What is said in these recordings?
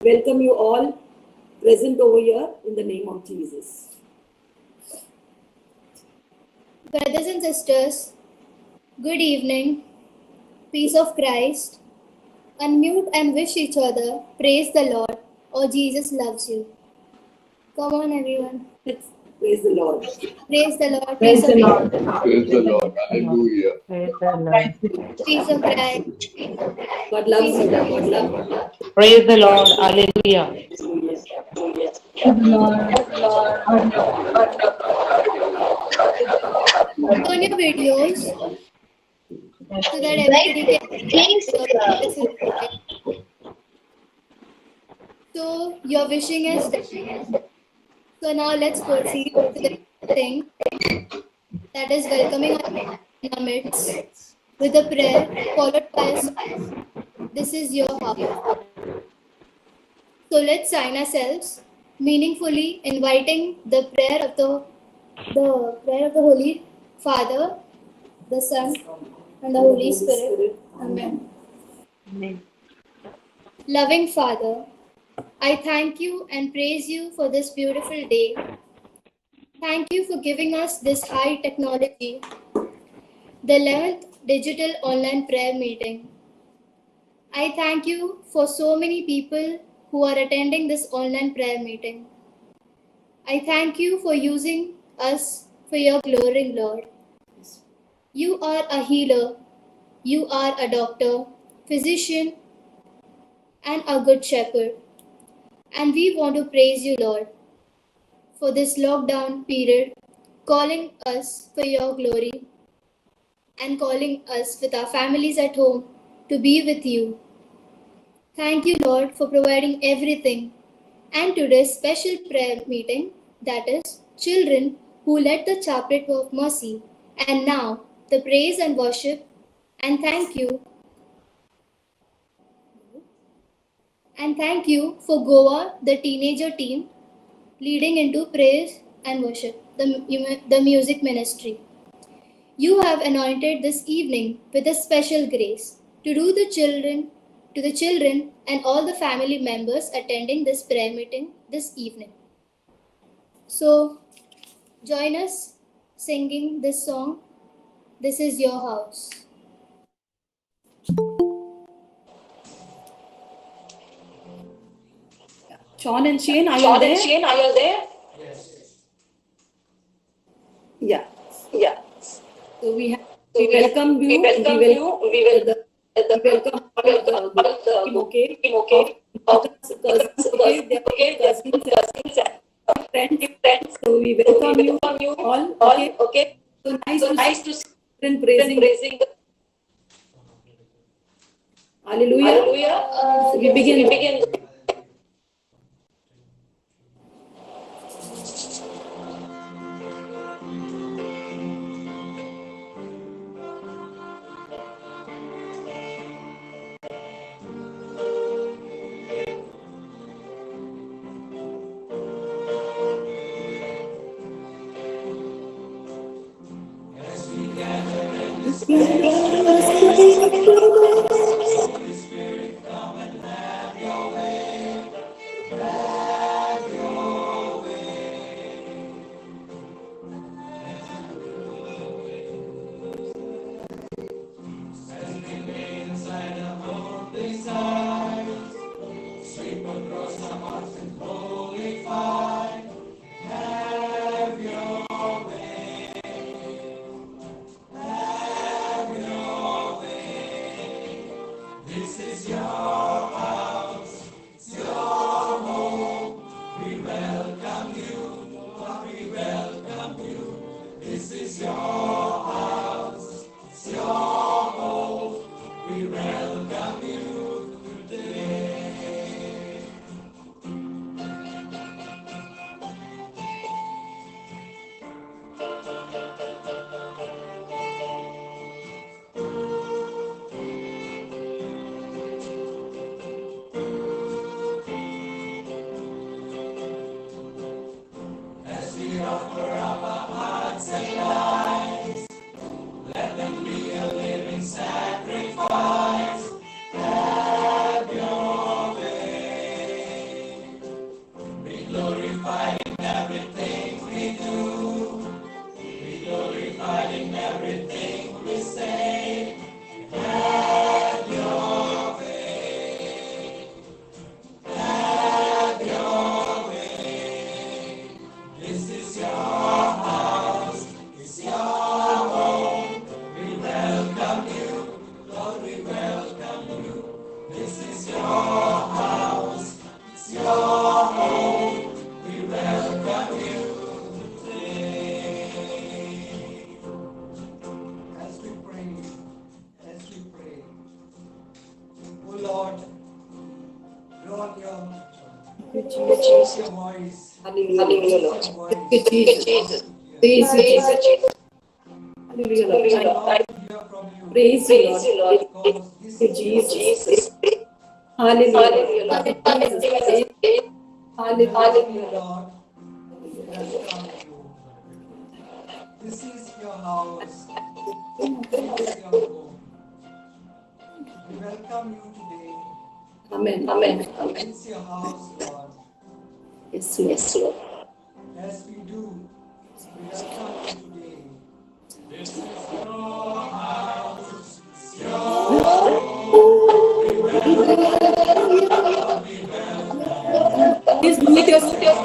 welcome you all present over here in the name of Jesus. Brothers and sisters, good evening, peace of Christ. Unmute and wish each other, praise the Lord, or Jesus loves you. Come on, everyone. Let's praise the Lord. Praise the Lord, Praise peace the of Lord. Praise the Lord. Hallelujah. Praise the Lord. peace of Christ. God loves you. God loves you. Praise the Lord. Hallelujah. Turn your videos so that everybody can see. So your wishing is done. So now let's proceed to the thing, that is welcoming our in our midst with a prayer followed by a song. This is your house. So let's sign ourselves, meaningfully inviting the prayer of the Holy Father, the Son, and the Holy Spirit. Amen. Loving Father, I thank you and praise you for this beautiful day. Thank you for giving us this high technology, the 11th digital online prayer meeting. I thank you for so many people who are attending this online prayer meeting. I thank you for using us for your glory, Lord. You are a healer, you are a doctor, physician, and a good shepherd. And we want to praise you, Lord, for this lockdown period, calling us for your glory and calling us with our families at home to be with you. Thank you, Lord, for providing everything. And today's special prayer meeting, that is, children who led the chaplet of mercy, and now the praise and worship, and thank you. And thank you for Goa, the teenager team, leading into praise and worship, the music ministry. You have anointed this evening with a special grace to the children and all the family members attending this prayer meeting this evening. So join us singing this song, This Is Your House. Sean and Shane, are you there? Yes. Yeah. Yeah. So we welcome you. We welcome all the team, okay? Cousins, okay? They are cousins and friends. So we welcome you all, okay? So nice to see children praising. Hallelujah. So we begin. As we pray, as we pray, oh Lord, Lord, your voice, Hallelujah, Lord. your voice, Thank you, Jesus. Praise you, Jesus. Hallelujah, Lord. we Thank you. long to hear from you, Praise you, Lord. because this Thank you, is Jesus. Hallelujah, Lord. Thank you, Jesus. Hallelujah. Hallelujah, Lord, welcome you. This is your house, this is your home. We welcome you today. Amen. Amen. It's your house, Lord. Yes, Lord. Yes, Lord. As we do, we welcome you today. Please mute yourself.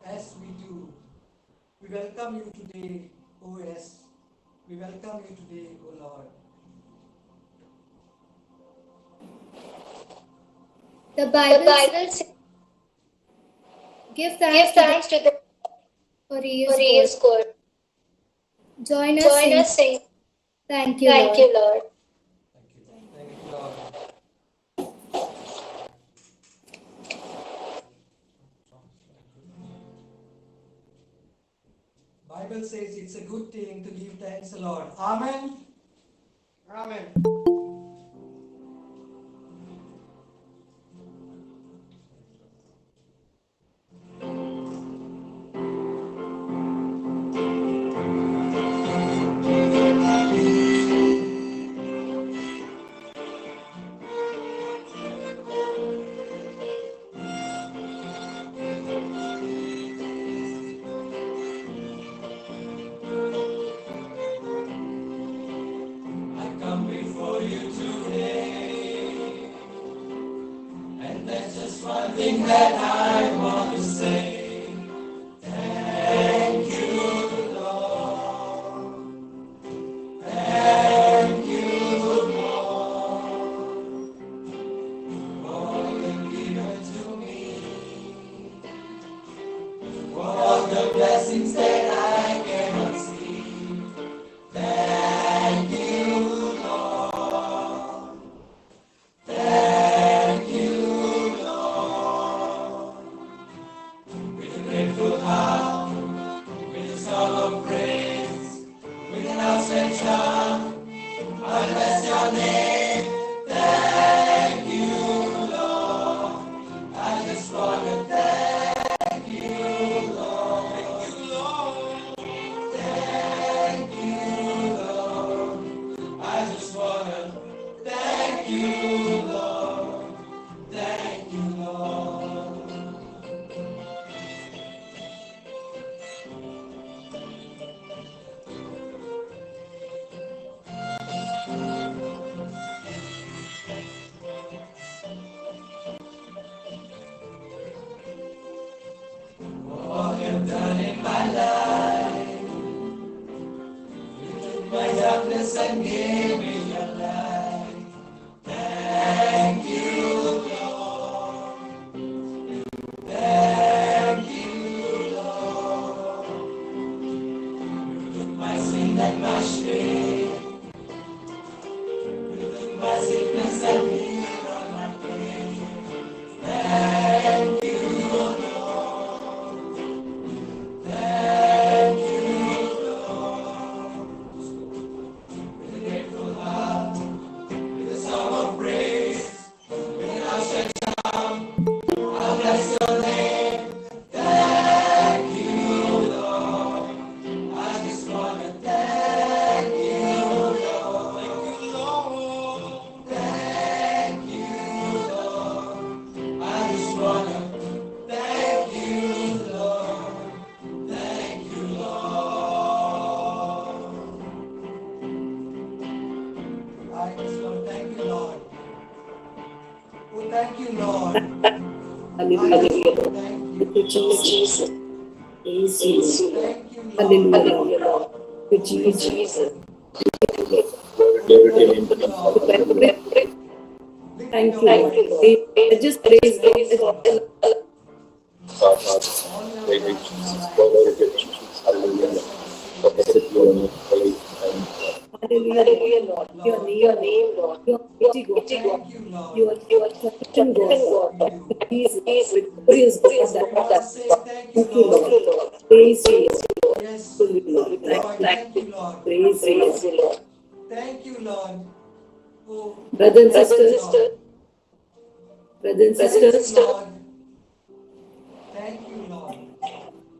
As we do, we welcome you today, OS. We welcome you today, O Lord. The Bible says, give thanks to the for he is good. Join us sing. Thank you, Lord. Thank you, Lord. Bible says it's a good thing to give thanks, Lord. Amen. Amen. I just want to thank you, Lord. Oh, thank you, Lord. Hallelujah. I just want to thank Thank you. you, Jesus. Praise you, Lord. Thank you, Lord. Hallelujah, Lord. Thank you, Jesus. Oh, thank you, Lord. Thank you, Lord. Let's just praise God. All your plans in our lives. Hallelujah. Hallelujah, Lord. Your name, Lord. You are mighty God. Thank you, You Lord. are sufficient God. Yes, we do. Jesus, victorious God. We want to say thank you, Thank you, Lord. Lord. Praise you, Lord. Yes, Hallelujah, Lord. Lord. Thank you, Lord. Praise you, Lord. Thank you, Lord. Oh, Brothers and thank you, sisters, Lord. brothers and Thank sisters, you, Lord. Thank you, Lord.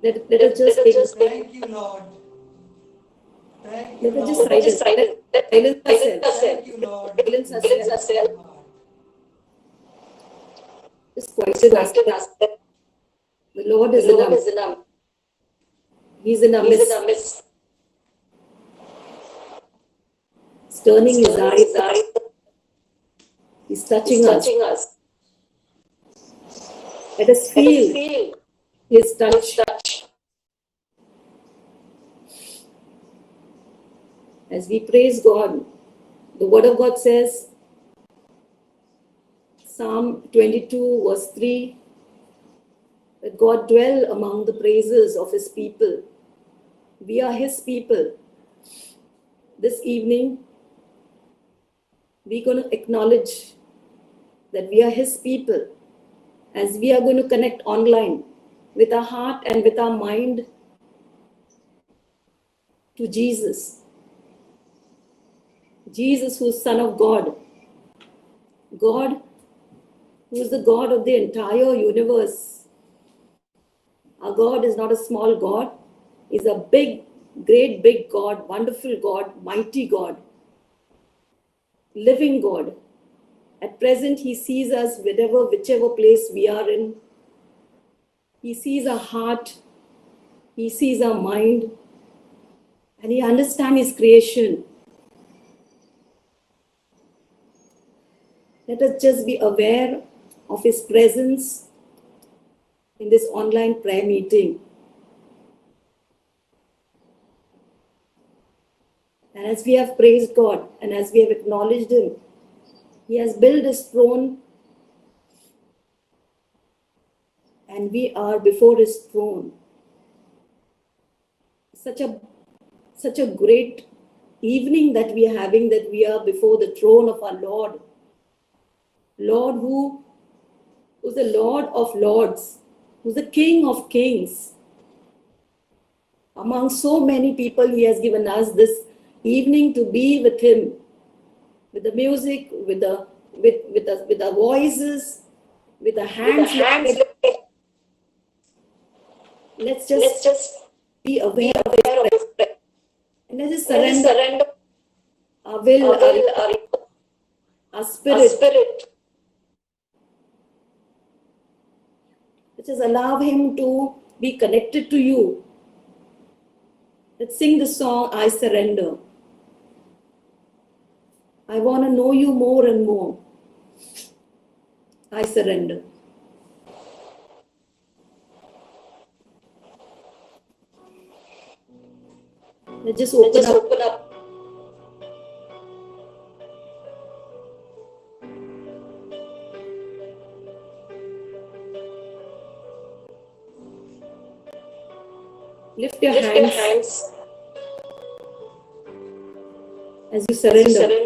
let us just take this. Thank you, Lord. Thank you, Let us just Lord. silence. Silence ourselves. Thank you, Lord. Silence ourselves. Just quieten us. The Lord is in our. He's in our midst. He's turning his eyes. He's touching us. Let us feel his touch. As we praise God, the word of God says, Psalm 22 verse 3, that God dwell among the praises of his people. We are his people. This evening, we're going to acknowledge that we are his people, as we are going to connect online with our heart and with our mind to Jesus. Jesus, who's Son of God. God, who is the God of the entire universe. Our God is not a small God. He's a big, great, big God, wonderful God, mighty God, living God. At present, he sees us whichever place we are in. He sees our heart. He sees our mind. And he understands his creation. Let us just be aware of his presence in this online prayer meeting. And as we have praised God and as we have acknowledged him, he has built his throne and we are before his throne. Such a great evening that we are having, that we are before the throne of our Lord. Lord who's the Lord of lords, who's the King of kings. Among so many people, he has given us this evening to be with him, with the music, with the voices, with the hands. Let's just be aware of his presence. And let's just surrender our will, our spirit. Let's just allow him to be connected to you. Let's sing the song, I Surrender. I want to know you more and more. I surrender. Let's just open up. Lift your hands as you surrender.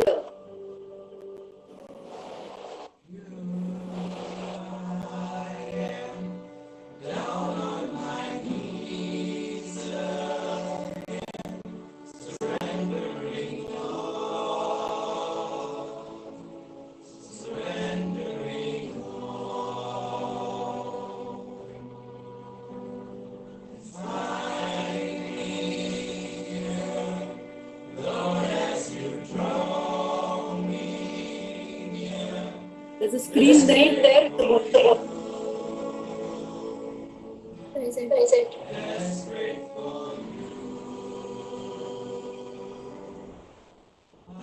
There's a screen there. Present.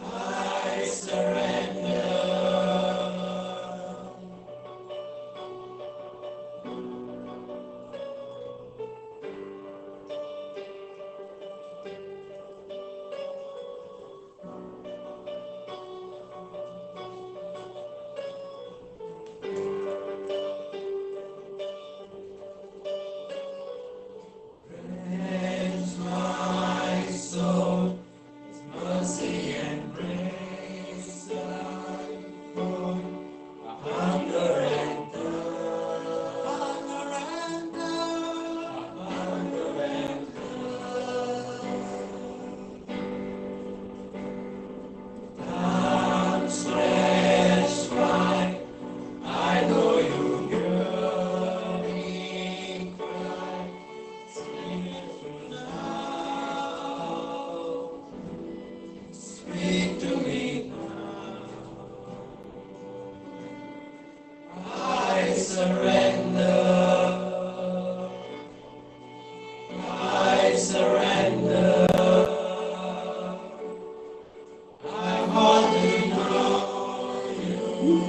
I surrender.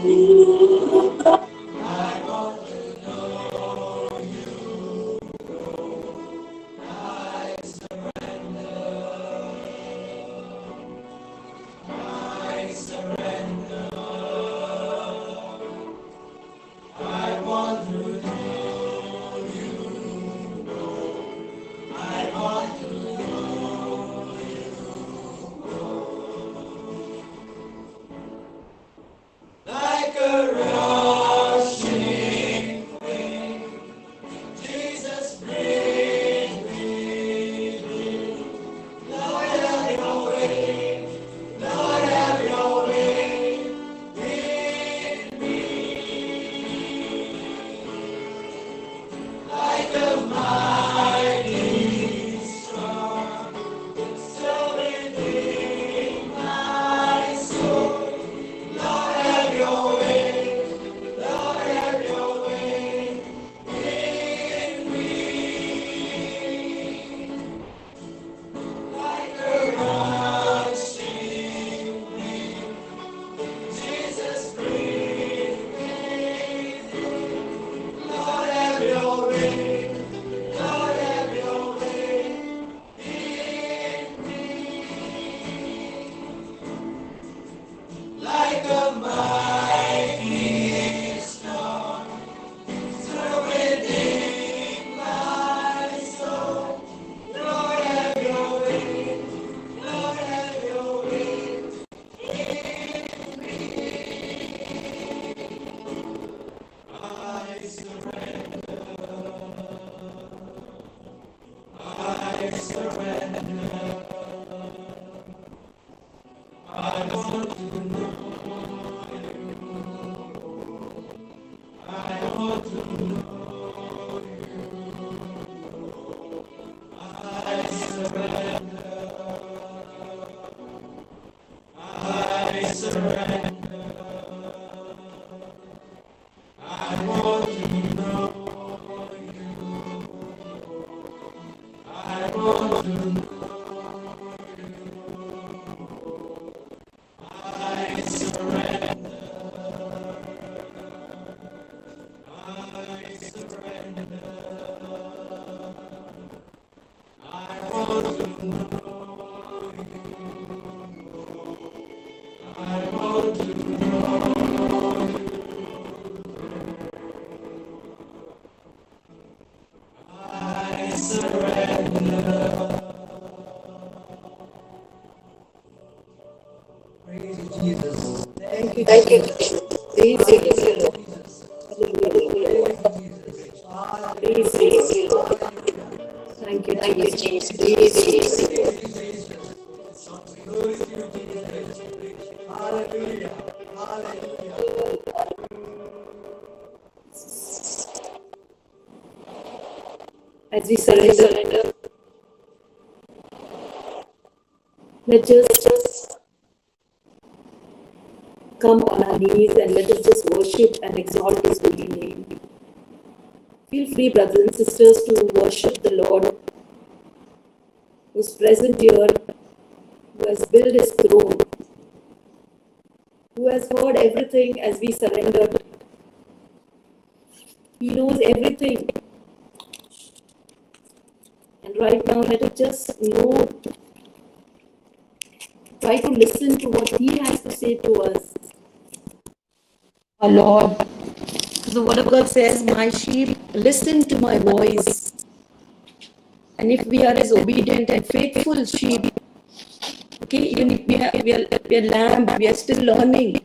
Like a rushing, Jesus bring me. Lord, have your way. Lord, have your way in me. Like a mighty storm, so within my soul. Lord, have your way. Lord, have your way in me. Like a rushing wind, Jesus bring me. Lord, have your way. Lord, have your way in me. Like a mighty storm, through within my soul. Lord, have your way. Lord, have your way in me. I surrender. I surrender. I want to know you. I want to know you. I surrender. I surrender. I want to know you. I want to know you. I surrender. I surrender. I want to know you. I want to know you. I surrender. Praise you, Jesus. Thank you, Thank you, Jesus. Jesus. Praise you, Lord. Jesus. Hallelujah. Praise you, Jesus. Praise you, Lord. Thank you, Jesus. Praise you, Lord. Glory to you, Jesus. Hallelujah. Hallelujah. As we surrender, let's just come on our knees and let us just worship and exalt His holy name. Feel free, brothers and sisters, to worship the Lord who is present here, who has built His throne, who has heard everything as we surrendered. He knows everything. And right now, let us just know, try to listen to what He has to say to us. Our Lord. The Word of God says, "My sheep listen to my voice." And if we are His obedient and faithful sheep, okay, even if we are lamb, we are still learning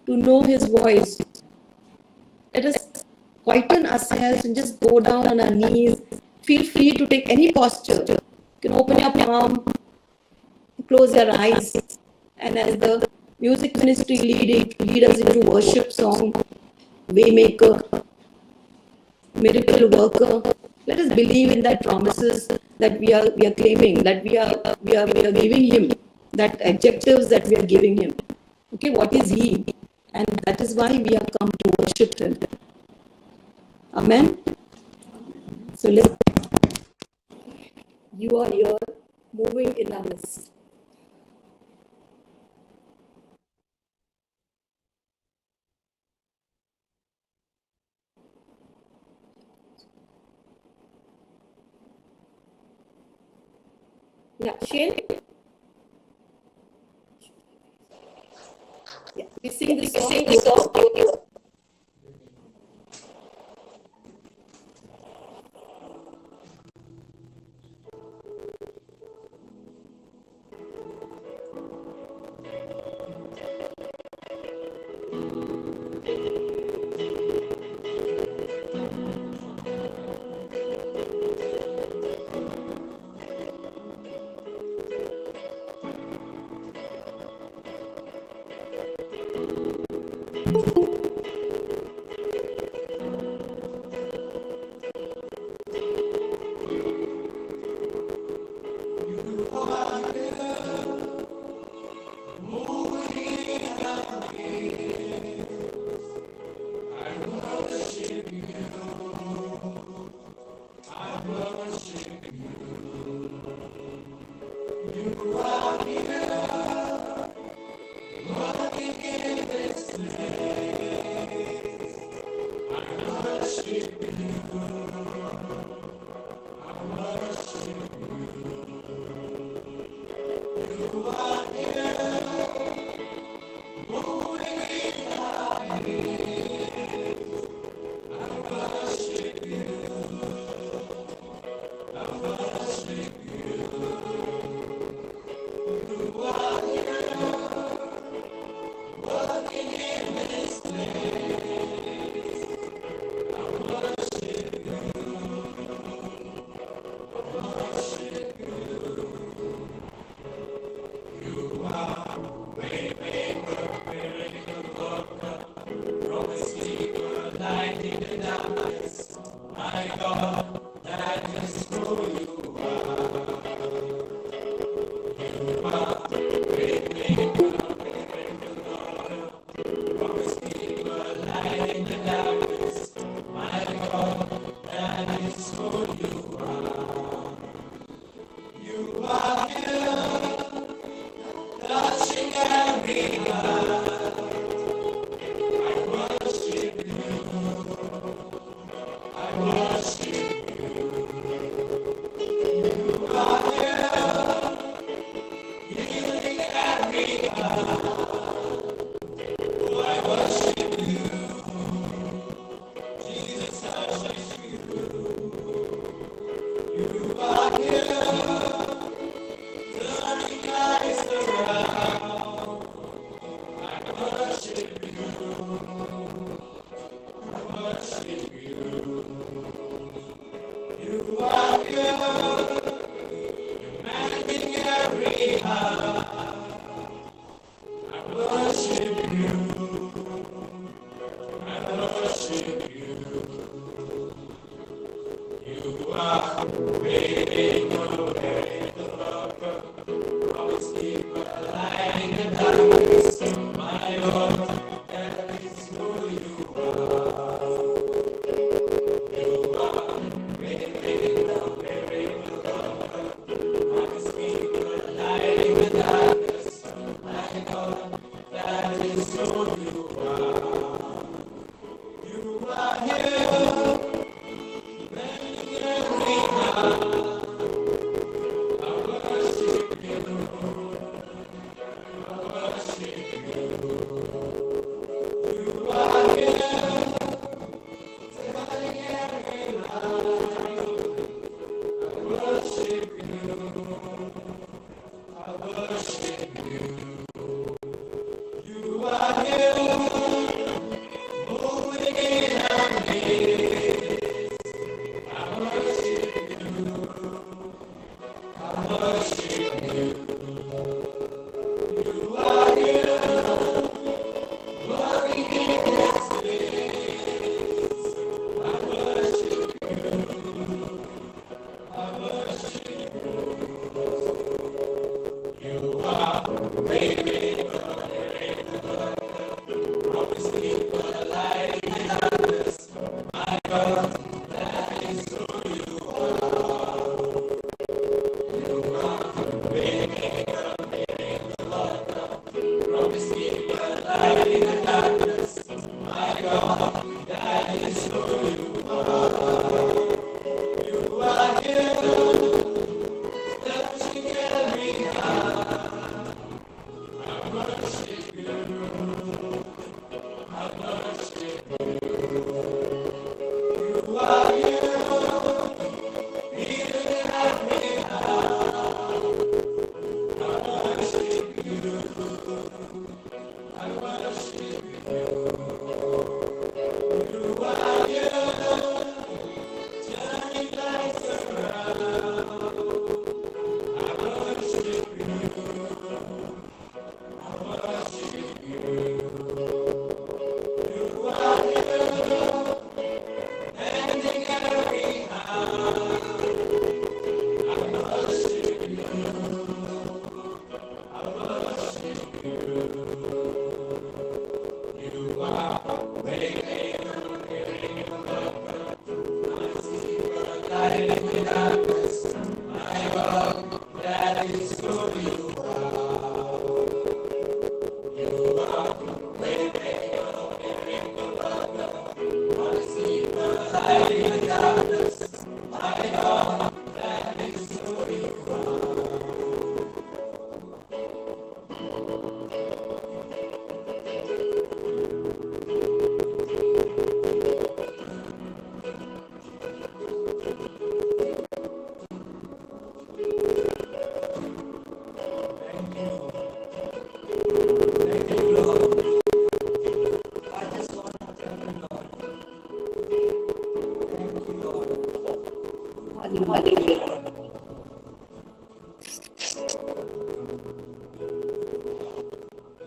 to know His voice. Let us quieten ourselves and just go down on our knees. Feel free to take any posture. You can open your palm, close your eyes, and as the music ministry lead us into worship song, Waymaker, Miracle Worker. Let us believe in that promises that we are claiming, that we are giving Him, that adjectives that we are giving Him. Okay, what is He? And that is why we have come to worship Him. Amen. So you are here moving in our midst. Yeah, Shane. Yeah, we sing the song.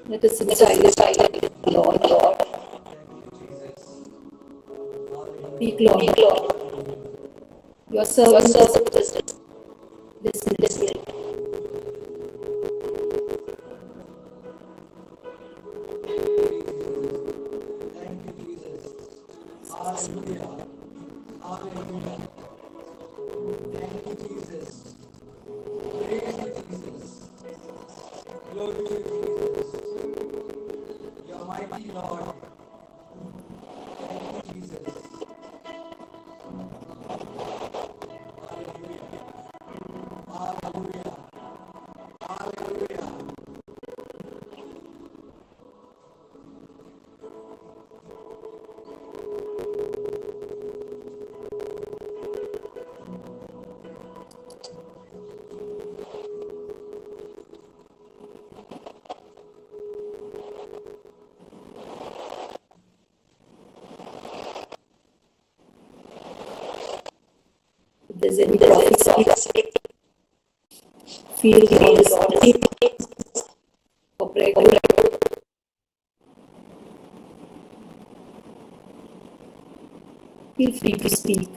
Let us sit silent, Lord. Speak, Lord. Your servant is listening. Thank you, Jesus. Hallelujah. Hallelujah. Thank you, Jesus. Praise you, Jesus. Glory to you, Jesus. Your mighty Lord. Thank you, Jesus. Hallelujah. Hallelujah. Hallelujah. If there's any prophecy, feel God is speaking for breakthrough. Feel free to speak.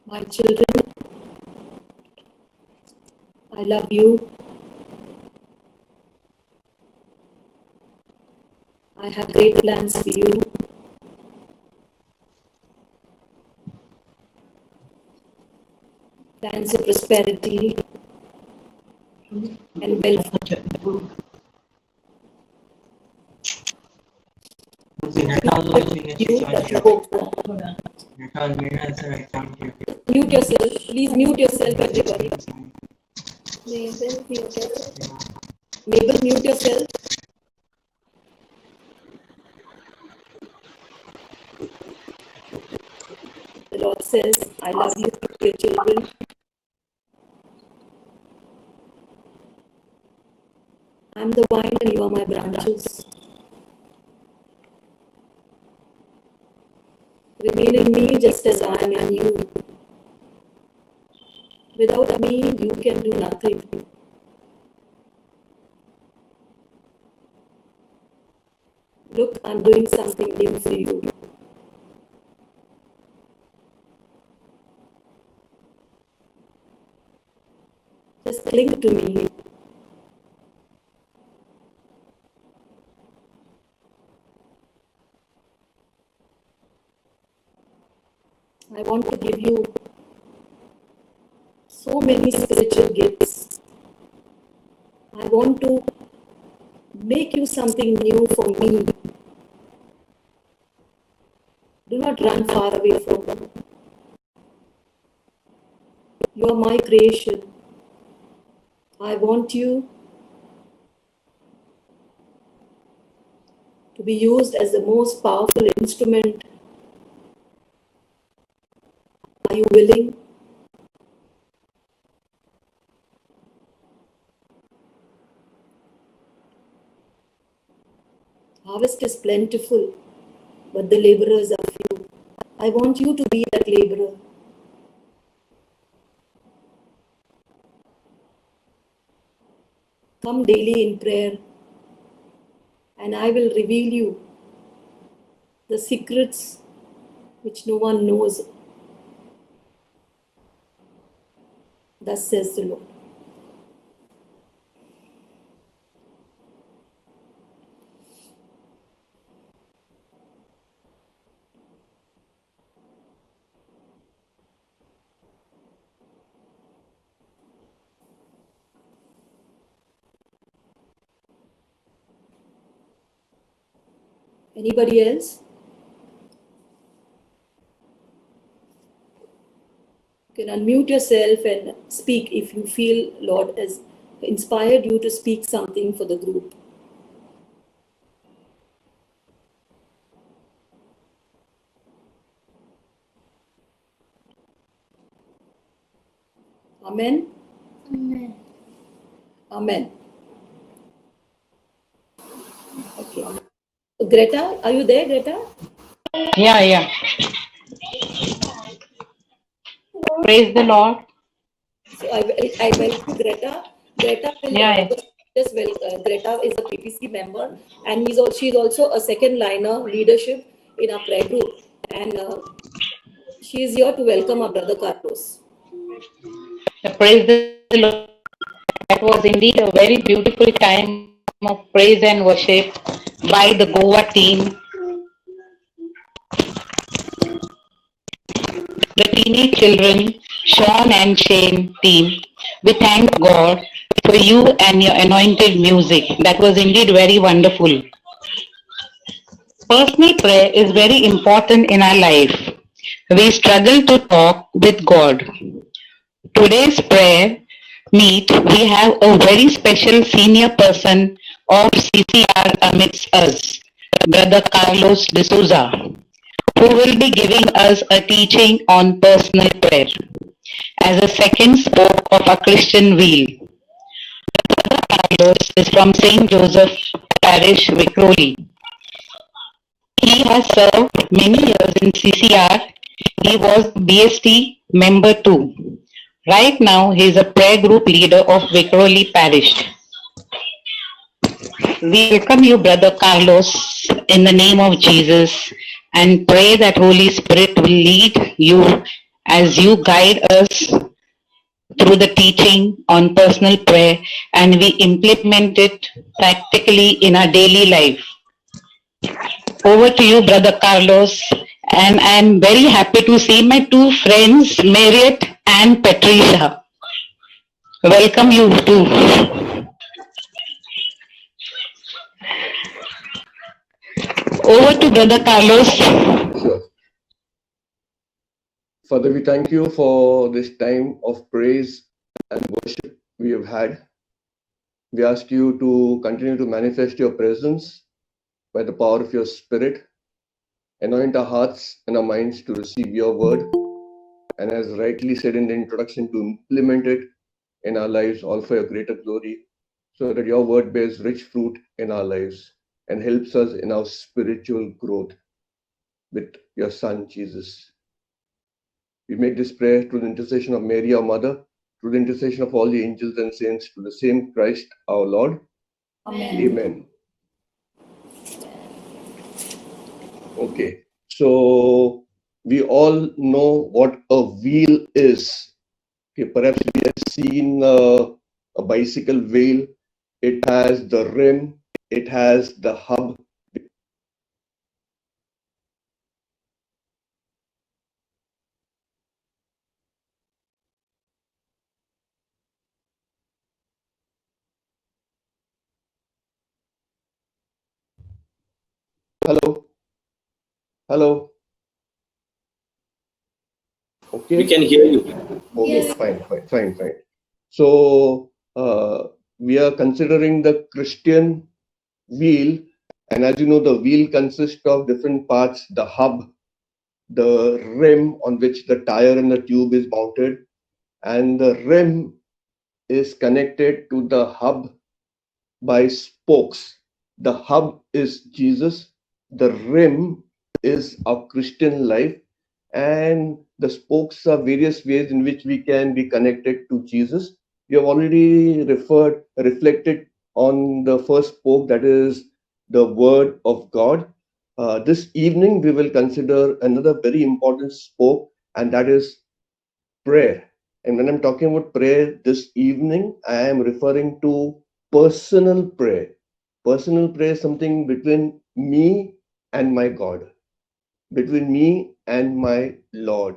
My children, I love you. I have great plans for you. plans of prosperity and wealth. Mute yourself. Please mute yourself, everybody. Mabel, mute yourself. The Lord says, I love you, your children. I'm the vine and you are my branches. Remain in me just as I am in you. Without me, you can do nothing. Look, I'm doing something new for you. Just cling to me. I want to give you so many spiritual gifts. I want to make you something new for me. Do not run far away from me. You are my creation. I want you to be used as the most powerful instrument. Are you willing? Harvest is plentiful, but the laborers are few. I want you to be that laborer. Come daily in prayer, and I will reveal you the secrets which no one knows. Thus says the Lord. Anybody else? You can unmute yourself and speak if you feel Lord has inspired you to speak something for the group. Amen? Amen. Amen. Okay. Greta, are you there, Greta? Yeah. Praise the Lord. So I welcome Greta. Greta will Yeah. just Greta is a PPC member, and she's also a second liner leadership in our prayer group, and she is here to welcome our brother Carlos. Praise the Lord. That was indeed a very beautiful time of praise and worship by the Goa team. The teenage children, Sean and Shane team, we thank God for you and your anointed music. That was indeed very wonderful. Personal prayer is very important in our life. We struggle to talk with God. Today's prayer meet, we have a very special senior person of CCR amidst us, Brother Carlos D'Souza, who will be giving us a teaching on personal prayer as a second spoke of a Christian wheel. Brother Carlos is from St. Joseph Parish, Vikhroli. He has served many years in CCR. He was BST member too. Right now, he is a prayer group leader of Vikhroli Parish. We welcome you, Brother Carlos, in the name of Jesus, and pray that Holy Spirit will lead you as you guide us through the teaching on personal prayer, and we implement it practically in our daily life. Over to you, Brother Carlos, and I am very happy to see my two friends, Marriott and Patricia. Welcome you too. Over to Brother Carlos. Sure. Father, we thank you for this time of praise and worship we have had. We ask you to continue to manifest your presence by the power of your Spirit. Anoint our hearts and our minds to receive your word, and as rightly said in the introduction, to implement it in our lives, all for your greater glory, so that your word bears rich fruit in our lives and helps us in our spiritual growth with your Son, Jesus. We make this prayer through the intercession of Mary, our Mother, through the intercession of all the angels and saints, to the same Christ, our Lord. Amen. Amen. Okay, so we all know what a wheel is. Okay, perhaps we have seen a bicycle wheel. It has the rim, it has the hub. Hello, hello. Okay. We can hear you. Okay, Yes. fine. So we are considering the Christian wheel, and as you know, the wheel consists of different parts: the hub, the rim on which the tire and the tube is mounted, and the rim is connected to the hub by spokes. The hub is Jesus, the rim is our Christian life, and the spokes are various ways in which we can be connected to Jesus. We have already reflected on the first spoke, that is the Word of God. This evening, we will consider another very important spoke, and that is prayer. And when I'm talking about prayer this evening, I am referring to personal prayer. Personal prayer is something between me and my God, between me and my Lord.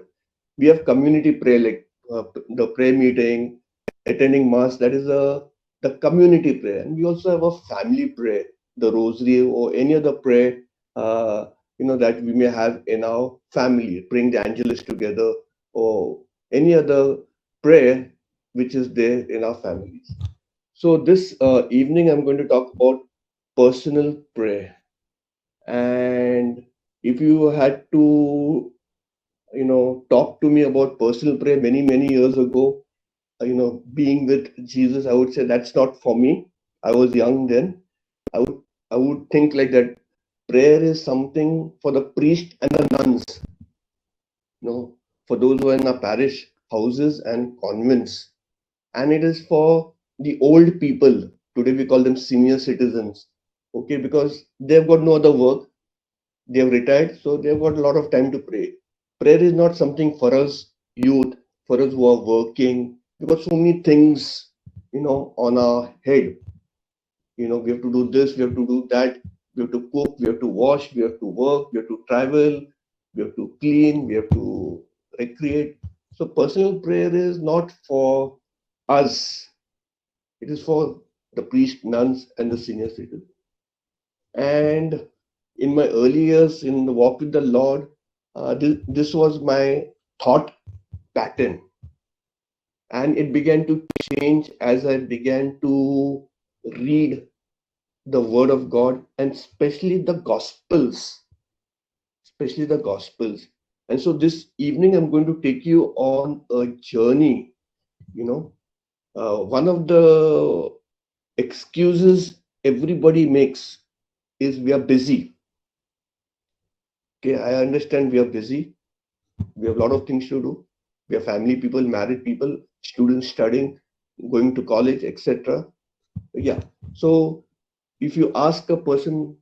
We have community prayer, like the prayer meeting, attending mass. That is the community prayer, and we also have a family prayer, the rosary or any other prayer that we may have in our family, praying the Angelus together, or any other prayer which is there in our families. So this evening, I'm going to talk about personal prayer, and if you had to talk to me about personal prayer many years ago, being with Jesus, I would say that's not for me. I was young then. I would think like that prayer is something for the priest and the nuns, for those who are in our parish houses and convents, and it is for the old people. Today we call them senior citizens, okay, because they've got no other work, they have retired, so they've got a lot of time to pray. Prayer is not something for us youth, for us who are working. We've got so many things, on our head. We have to do this, we have to do that, we have to cook, we have to wash, we have to work, we have to travel, we have to clean, we have to recreate. So personal prayer is not for us. It is for the priest, nuns, and the senior citizens. And in my early years in the walk with the Lord, this was my thought pattern. And it began to change as I began to read the Word of God, and especially the Gospels. And so this evening, I'm going to take you on a journey. One of the excuses everybody makes is we are busy. Okay, I understand we are busy. We have a lot of things to do. We are family people, married people, students studying, going to college, etc. Yeah. So if you ask a person,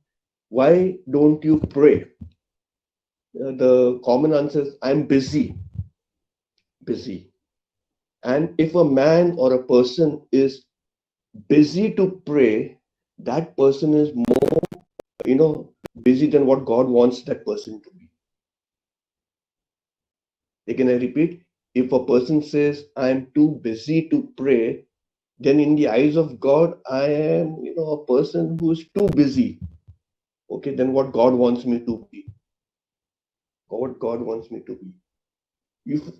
why don't you pray? The common answer is, I'm busy. Busy. And if a man or a person is busy to pray, that person is more, busy than what God wants that person to be. Again, I repeat, if a person says, I'm too busy to pray, then in the eyes of God, I am, a person who is too busy. Okay, then what God wants me to be? What God wants me to be.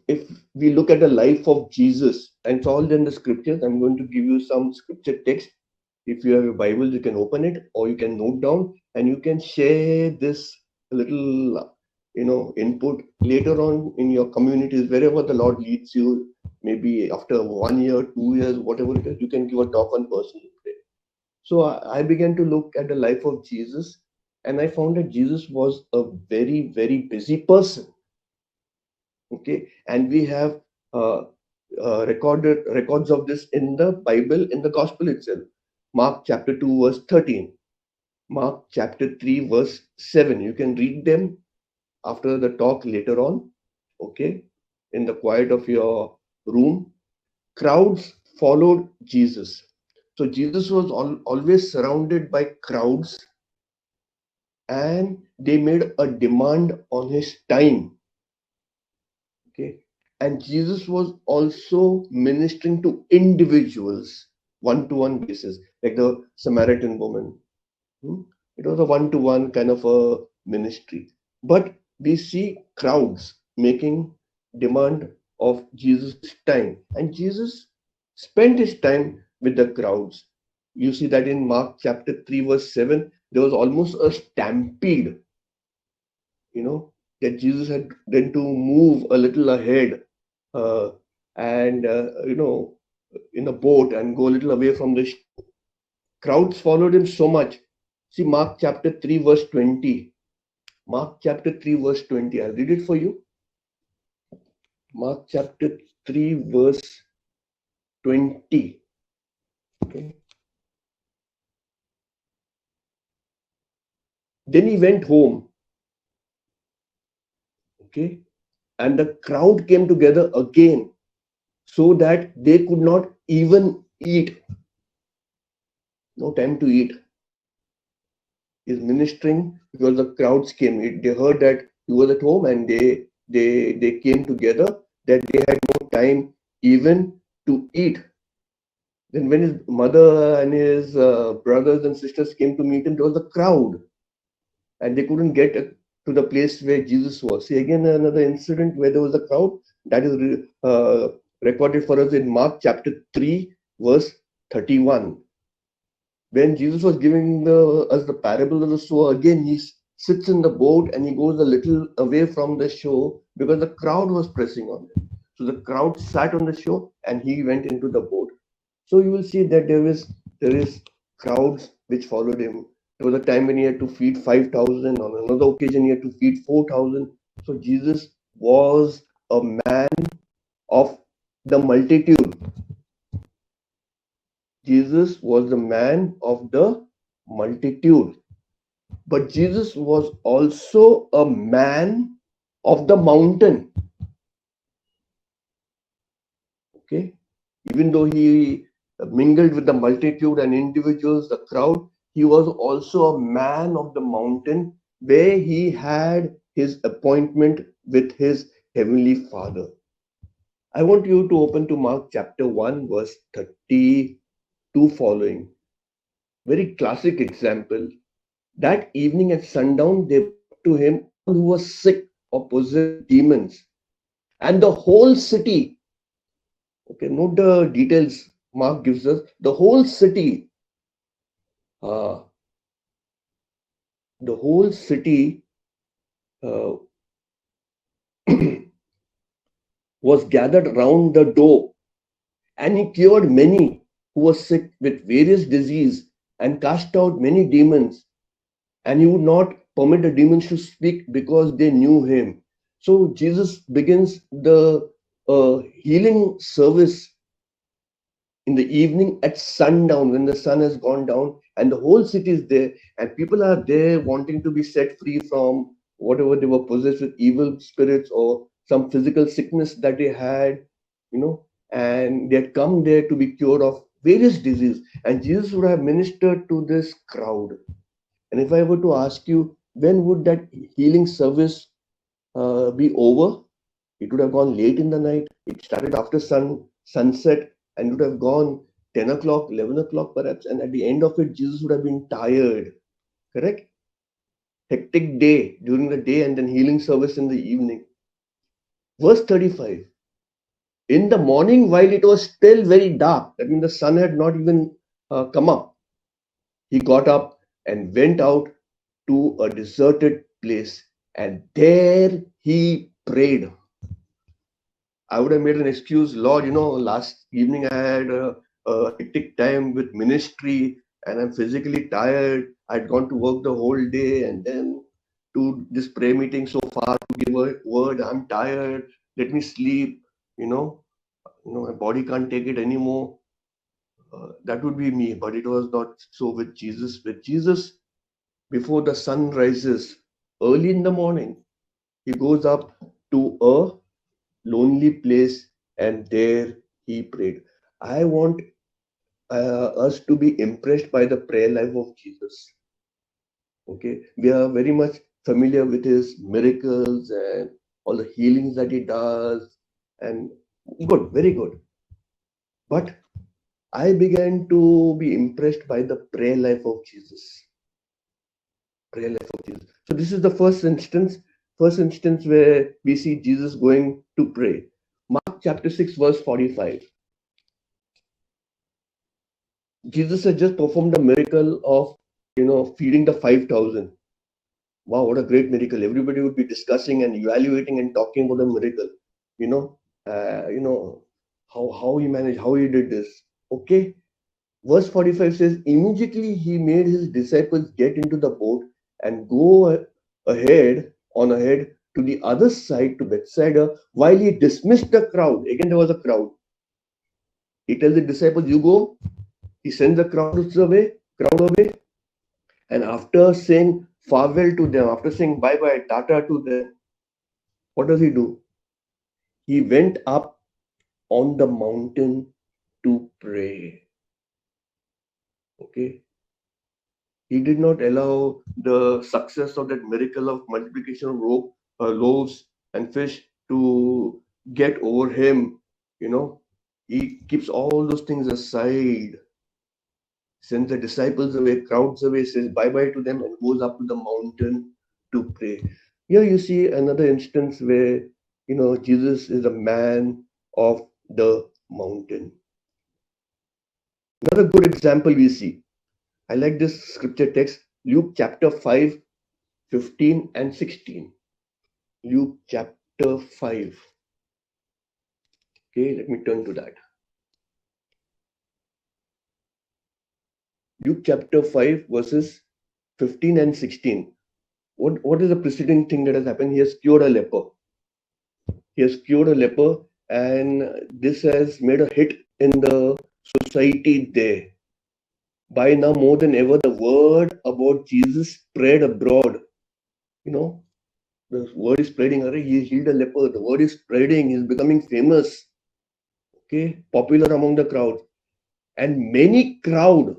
If we look at the life of Jesus, and it's all in the scriptures, I'm going to give you some scripture text. If you have a Bible, you can open it or you can note down and you can share this little, input later on in your communities, wherever the Lord leads you. Maybe after 1 year, 2 years, whatever it is, you can give a talk on personal prayer. So I began to look at the life of Jesus, and I found that Jesus was a very, very busy person. Okay, and we have records of this in the Bible, in the Gospel itself. Mark chapter 2, verse 13. Mark chapter 3, verse 7. You can read them after the talk later on. Okay, in the quiet of your room. Crowds followed Jesus. So Jesus was always surrounded by crowds, and they made a demand on his time. Okay, and Jesus was also ministering to individuals, one-to-one basis, like the Samaritan woman. It was a one-to-one kind of a ministry. But we see crowds making demand of Jesus' time, and Jesus spent his time with the crowds. You see that in Mark chapter 3, verse 7, there was almost a stampede, that Jesus had then to move a little ahead, and in a boat and go a little away from the shore. Crowds followed him so much. See Mark chapter 3, verse 20. Mark chapter 3, verse 20. I'll read it for you. Mark chapter 3, verse 20. Okay. Then he went home. Okay. And the crowd came together again so that they could not even eat. No time to eat. He's ministering because the crowds came. They heard that he was at home, and they came together, that they had no time even to eat. Then when his mother and his brothers and sisters came to meet him, there was a crowd, and they couldn't get to the place where Jesus was. See, again, another incident where there was a crowd, that is recorded for us in Mark chapter 3, verse 31. When Jesus was giving us the parable of the sower, again he sits in the boat and he goes a little away from the shore because the crowd was pressing on him. So the crowd sat on the shore and he went into the boat. So you will see that there is crowds which followed him. There was a time when he had to feed 5,000. On another occasion, he had to feed 4,000. So Jesus was a man of the multitude. Jesus was the man of the multitude. But Jesus was also a man of the mountain. Okay? Even though he mingled with the multitude and individuals, the crowd, he was also a man of the mountain where he had his appointment with his heavenly Father. I want you to open to Mark chapter 1, verse 32 following. Very classic example. That evening at sundown, they brought to him all who were sick or possessed with demons, and the whole city. Okay, note the details Mark gives us. The whole city, uh, was gathered around the door, and he cured many who were sick with various disease and cast out many demons. And he would not permit the demons to speak because they knew him. So Jesus begins the healing service in the evening at sundown, when the sun has gone down and the whole city is there, and people are there wanting to be set free from whatever they were possessed with, evil spirits or some physical sickness that they had, and they had come there to be cured of various diseases. And Jesus would have ministered to this crowd. And if I were to ask you, when would that healing service be over? It would have gone late in the night. It started after sunset, and it would have gone 10 o'clock, 11 o'clock perhaps. And at the end of it, Jesus would have been tired. Correct? Hectic day during the day and then healing service in the evening. Verse 35. In the morning, while it was still very dark, that means the sun had not even come up, he got up and went out to a deserted place, and there he prayed. I would have made an excuse, Lord, last evening I had a hectic time with ministry and I'm physically tired. I'd gone to work the whole day and then to this prayer meeting so far to give a word. I'm tired. Let me sleep. My body can't take it anymore. That would be me, but it was not so with Jesus. With Jesus, before the sun rises, early in the morning, he goes up to a lonely place and there he prayed. I want us to be impressed by the prayer life of Jesus. Okay, we are very much familiar with his miracles and all the healings that he does, and good, very good. But I began to be impressed by the prayer life of Jesus. Prayer life of Jesus. So this is the first instance where we see Jesus going to pray. Mark chapter 6, verse 45. Jesus had just performed a miracle of, feeding the 5,000. Wow, what a great miracle. Everybody would be discussing and evaluating and talking about the miracle. How he managed, how he did this. Okay. Verse 45 says, immediately he made his disciples get into the boat and go ahead to the other side to Bethsaida while he dismissed the crowd. Again, there was a crowd. He tells the disciples, you go. He sends the crowd away. And after saying farewell to them, after saying bye-bye, tata to them, what does he do? He went up on the mountain to pray. Okay. He did not allow the success of that miracle of multiplication of loaves and fish to get over him. He keeps all those things aside, sends the disciples away, crowds away, says bye-bye to them and goes up to the mountain to pray. Here you see another instance where, Jesus is a man of the mountain. Another good example we see. I like this scripture text, Luke chapter 5, 15 and 16. Luke chapter 5. Okay, let me turn to that. Luke chapter 5, verses 15 and 16. What is the preceding thing that has happened? He has cured a leper. And this has made a hit in the society there. By now, more than ever, the word about Jesus spread abroad. The word is spreading. He healed a leper. The word is spreading. He's becoming famous. Okay, popular among the crowd. And many crowds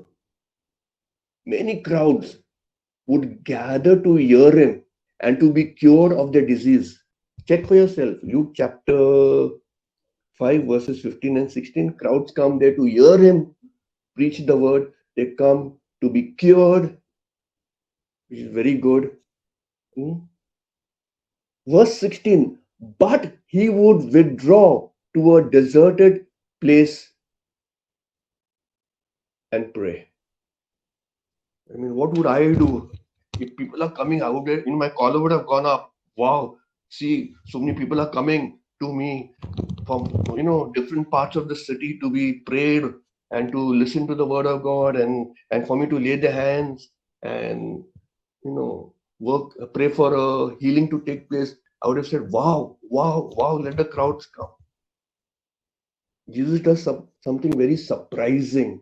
would gather to hear him and to be cured of their disease. Check for yourself. Luke chapter 5, verses 15 and 16. Crowds come there to hear him preach the word. They come to be cured, which is very good. Verse 16. But he would withdraw to a deserted place and pray. I mean, what would I do? If people are coming, I would, my collar would have gone up. Wow, see, so many people are coming to me from, different parts of the city to be prayed and to listen to the word of God and for me to lay their hands and, pray for a healing to take place. I would have said, wow, let the crowds come. Jesus does something very surprising.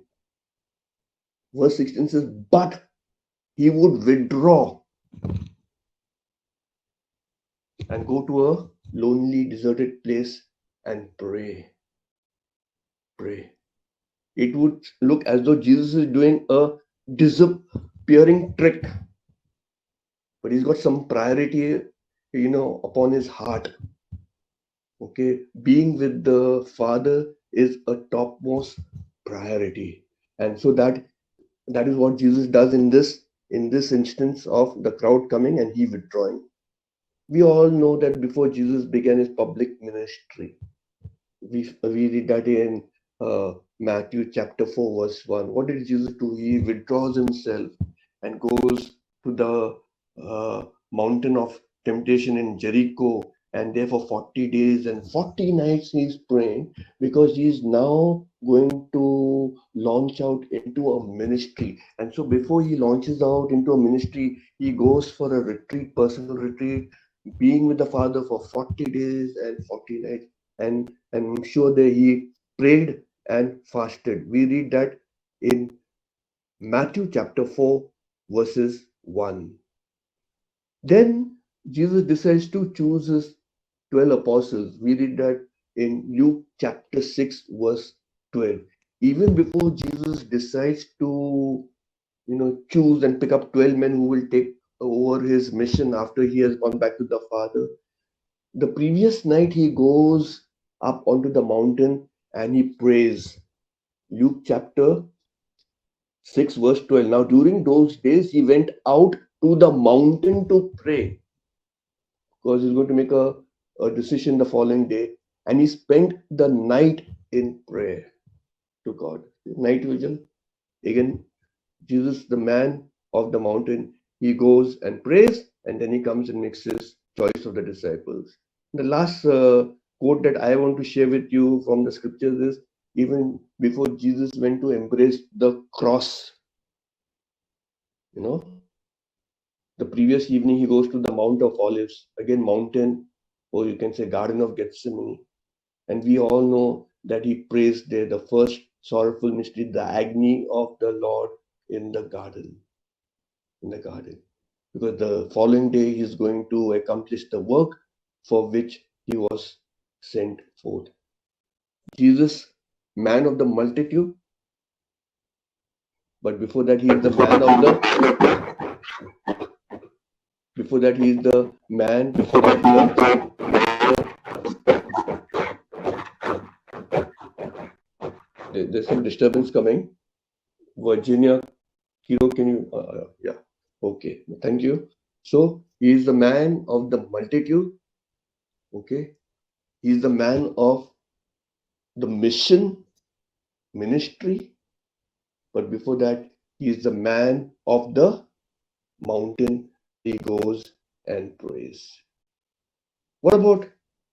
Verse 16 says, but he would withdraw and go to a lonely, deserted place and pray. It would look as though Jesus is doing a disappearing trick. But he's got some priority, upon his heart. Okay, being with the Father is a topmost priority, and so that is what Jesus does in this instance of the crowd coming and he withdrawing. We all know that before Jesus began his public ministry, we read that in Matthew chapter 4 verse 1. What did Jesus do? He withdraws himself and goes to the mountain of temptation in Jericho, and there for 40 days and 40 nights he's praying, because he's now going to launch out into a ministry. And so before he launches out into a ministry, he goes for a retreat, personal retreat, being with the Father for 40 days and 40 nights. And I'm sure that he prayed and fasted. We read that in Matthew chapter 4 verses 1. Then Jesus decides to choose his 12 apostles. We read that in Luke chapter 6 verse 12. Even before Jesus decides to choose and pick up 12 men who will take over his mission after he has gone back to the Father, the previous night he goes up onto the mountain and he prays. Luke chapter 6 verse 12. Now during those days he went out to the mountain to pray, because he's going to make a decision the following day, and he spent the night in prayer to God. Night vigil. Again, Jesus, the man of the mountain, he goes and prays, and then he comes and makes his choice of the disciples. The last quote that I want to share with you from the scriptures is, even before Jesus went to embrace the cross, the previous evening he goes to the Mount of Olives, again mountain, or you can say Garden of Gethsemane, and we all know that he prays there, the first sorrowful mystery, the agony of the Lord in the garden. Because the following day he is going to accomplish the work for which he was sent forth. Jesus, man of the multitude, but before that he is the man of the there's some disturbance coming. Virginia, Kiro, can you yeah, okay, thank you. So he is the man of the multitude. Okay, he is the man of the ministry, but before that he is the man of the mountain. He goes and prays. What about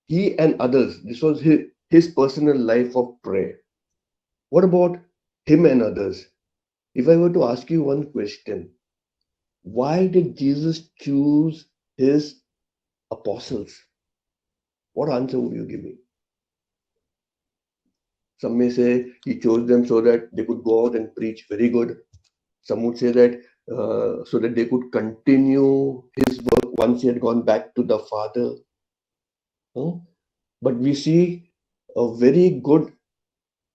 he and others? This was his personal life of prayer. What about him and others? If I were to ask you one question, why did Jesus choose his apostles? What answer would you give me? Some may say he chose them so that they could go out and preach. Very good. Some would say that so that they could continue his work once he had gone back to the Father. But we see a very good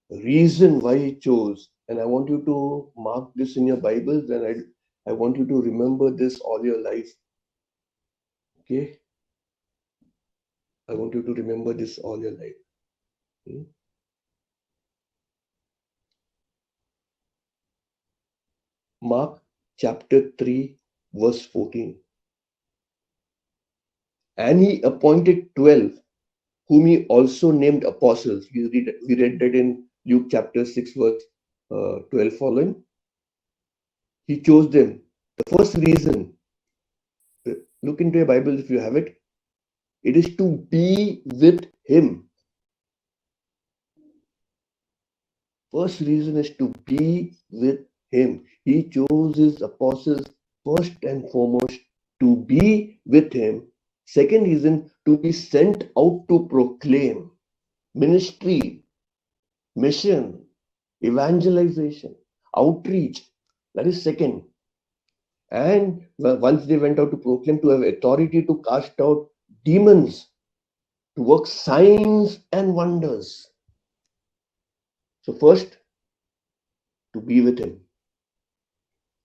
reason why he chose. And I want you to mark this in your Bibles, and I want you to remember this all your life. Okay? I want you to remember this all your life. Mark chapter 3, verse 14. And he appointed 12, whom he also named apostles. We read that in Luke chapter 6, verse 12 following. He chose them. The first reason, look into your Bible if you have it, it is to be with him. First reason is to be with him. He chose his apostles first and foremost to be with him. Second reason, to be sent out to proclaim ministry, mission, evangelization, outreach. That is second. And once they went out to proclaim, to have authority to cast out demons, to work signs and wonders. So first, to be with him.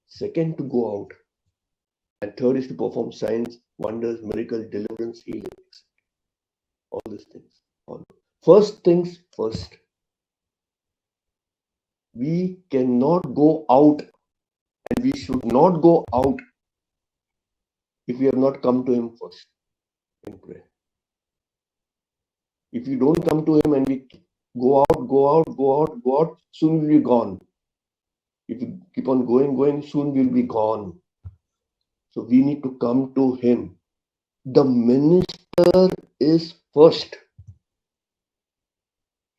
Second, to go out. And third is to perform signs, wonders, miracles, deliverance, healings. All these things. First things first. We cannot go out, and we should not go out if we have not come to Him first in prayer. If we don't come to Him and we go out, soon we'll be gone. If we keep on going, soon we'll be gone. So we need to come to Him. The minister is first.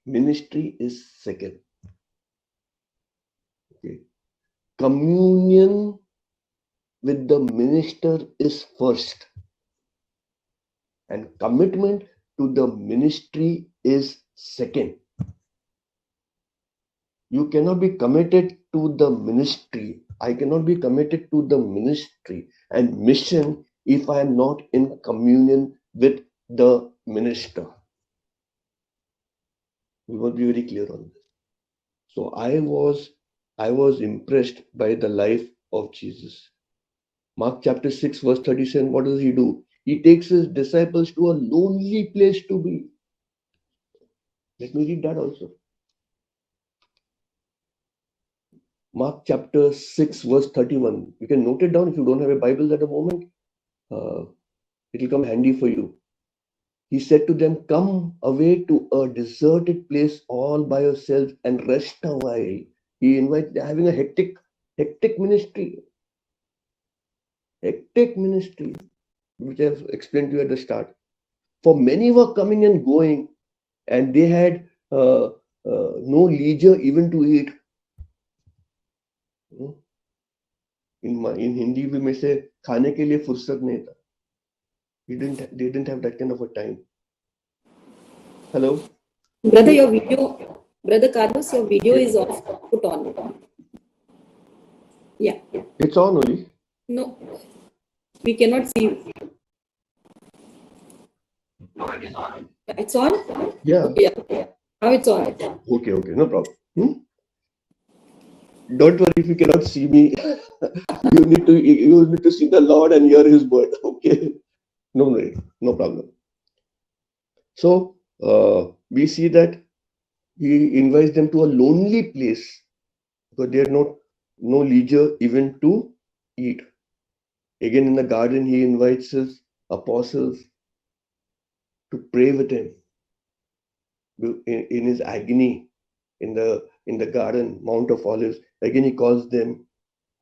Ministry is second. Okay. Communion with the minister is first. And commitment to the ministry is second. You cannot be committed to the ministry. I cannot be committed to the ministry and mission if I am not in communion with the minister. We must be very clear on this. So I was impressed by the life of Jesus. Mark chapter 6 verse 37, what does He do? He takes His disciples to a lonely place to be. Let me read that also. Mark chapter 6 verse 31. You can note it down if you don't have a Bible at the moment. It will come handy for you. He said to them, come away to a deserted place all by yourselves and rest a while. He invites, they're having a hectic ministry. Hectic ministry, which I've explained to you at the start. For many were coming and going, and they had no leisure even to eat. In Hindi we may say, खाने के लिए फुर्सत नहीं था. They didn't have that kind of a time. Hello? Brother Carlos, your video is off. Put on. Yeah. It's on only. No, we cannot see you. It's on? Yeah. Yeah. Now it's on. Okay, no problem. Don't worry if you cannot see me. you need to see the Lord and hear His word. Okay. No problem. So we see that He invites them to a lonely place because they had no leisure even to eat. Again in the garden, He invites His apostles to pray with Him in His agony in the garden, Mount of Olives. Again He calls them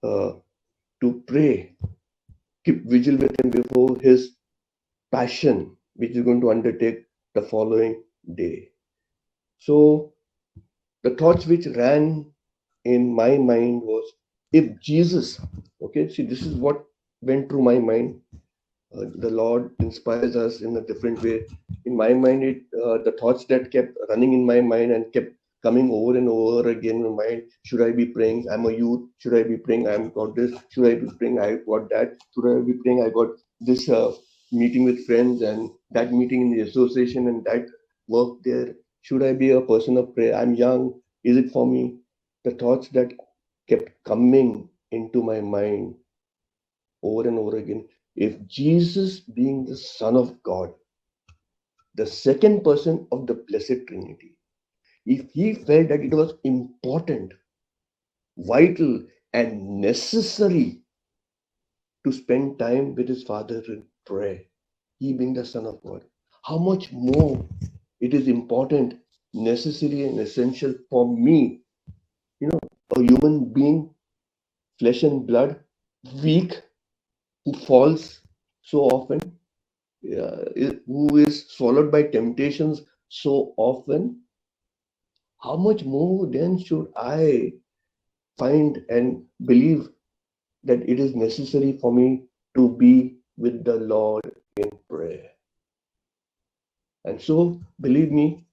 to pray, keep vigil with Him before His passion, which is going to undertake the following day. So the thoughts which ran in my mind was, if Jesus, okay, see, this is what went through my mind. The Lord inspires us in a different way. In my mind, the thoughts that kept running in my mind and kept coming over and over again in my mind. Should I be praying? I'm a youth. Should I be praying? I've got this. Should I be praying? I got that. Should I be praying? I got this meeting with friends and that meeting in the association and that work there. Should I be a person of prayer? I'm young. Is it for me? The thoughts that kept coming into my mind over and over again. If Jesus, being the Son of God, the second person of the Blessed Trinity, if He felt that it was important, vital, and necessary to spend time with His Father in prayer, He being the Son of God, how much more it is important, necessary, and essential for me, a human being, flesh and blood, weak, who falls so often, who is swallowed by temptations so often. How much more then should I find and believe that it is necessary for me to be with the Lord in prayer? And so, believe me,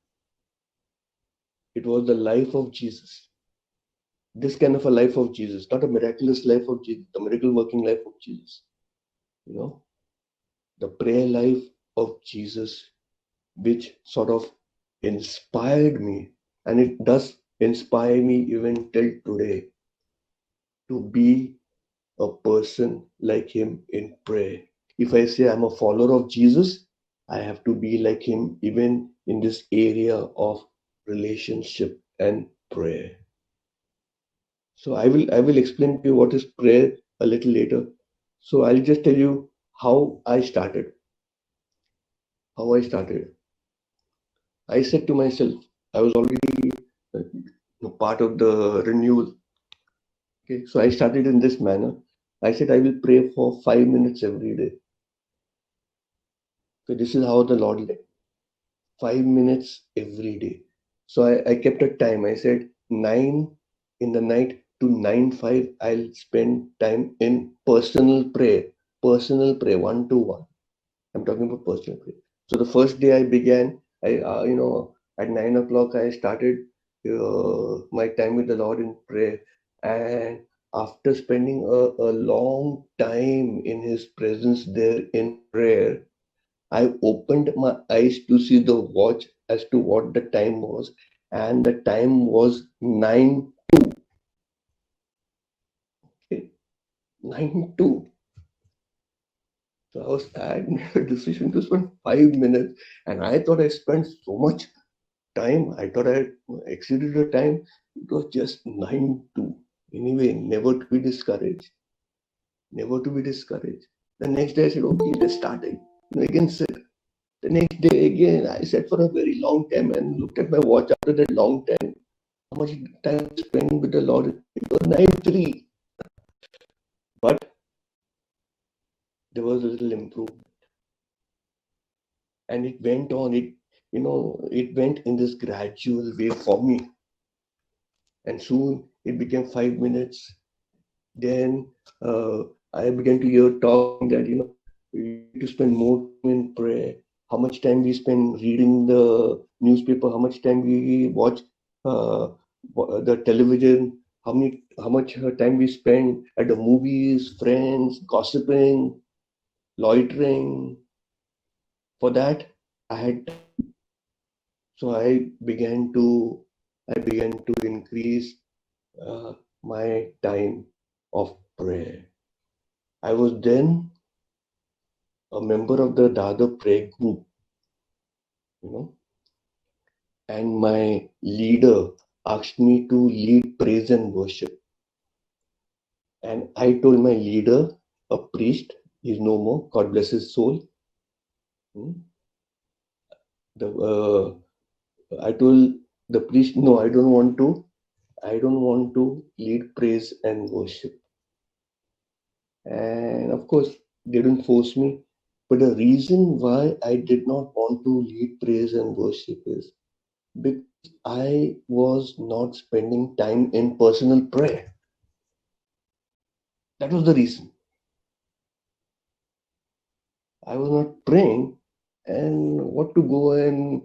it was the life of Jesus. This kind of a life of Jesus, not a miraculous life of Jesus, the miracle working life of Jesus. The prayer life of Jesus, which sort of inspired me, and it does inspire me even till today, to be a person like Him in prayer. If I say I'm a follower of Jesus, I have to be like him even in this area of relationship and prayer. So I will explain to you what is prayer a little later. So I'll just tell you how I started. How I started. I said to myself, I was already part of the renewal. Okay, so I started in this manner. I said I will pray for 5 minutes every day. So this is how the Lord led. 5 minutes every day. So I kept a time. I said 9 in the night to 9:05. I'll spend time in personal prayer. Personal prayer, one to one. I'm talking about personal prayer. So the first day I began, at 9 o'clock I started my time with the Lord in prayer, and after spending a long time in His presence there in prayer, I opened my eyes to see the watch as to what the time was, and the time was 9:02. Okay, 9:02. So I had made a decision to spend 5 minutes, and I thought I spent so much time. I thought I exceeded the time. It was just 9:02. Anyway, never to be discouraged. Never to be discouraged. The next day I said, okay, let's start again. The next day again, I sat for a very long time and looked at my watch after that long time. How much time I spent with the Lord? It was 9:03. But there was a little improvement. And it went on, it went in this gradual way for me. And soon it became 5 minutes. Then I began to hear talking that, you need to spend more time in prayer. How much time we spend reading the newspaper, how much time we watch the television, how much time we spend at the movies, friends, gossiping, loitering. For that, I had, so I began to increase my time of prayer. I was then a member of the Dadar prayer group, and my leader asked me to lead praise and worship. And I told my leader, a priest, he's no more, God bless his soul. I told the priest, no, I don't want to lead praise and worship. And of course, they didn't force me. But the reason why I did not want to lead praise and worship is because I was not spending time in personal prayer. That was the reason. I was not praying, and what to go and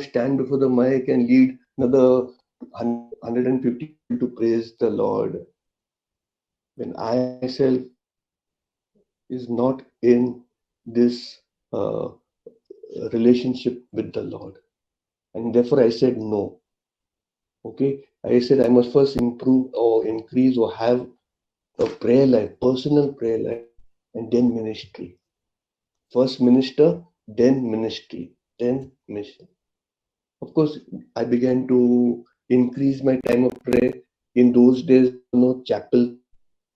stand before the mic and lead another 150 people to praise the Lord when I myself is not in this relationship with the Lord. And therefore I said no. Okay, I said I must first improve or increase or have a prayer life, personal prayer life, and then ministry. First minister, then ministry, then mission. Of course, I began to increase my time of prayer. In those days, no chapel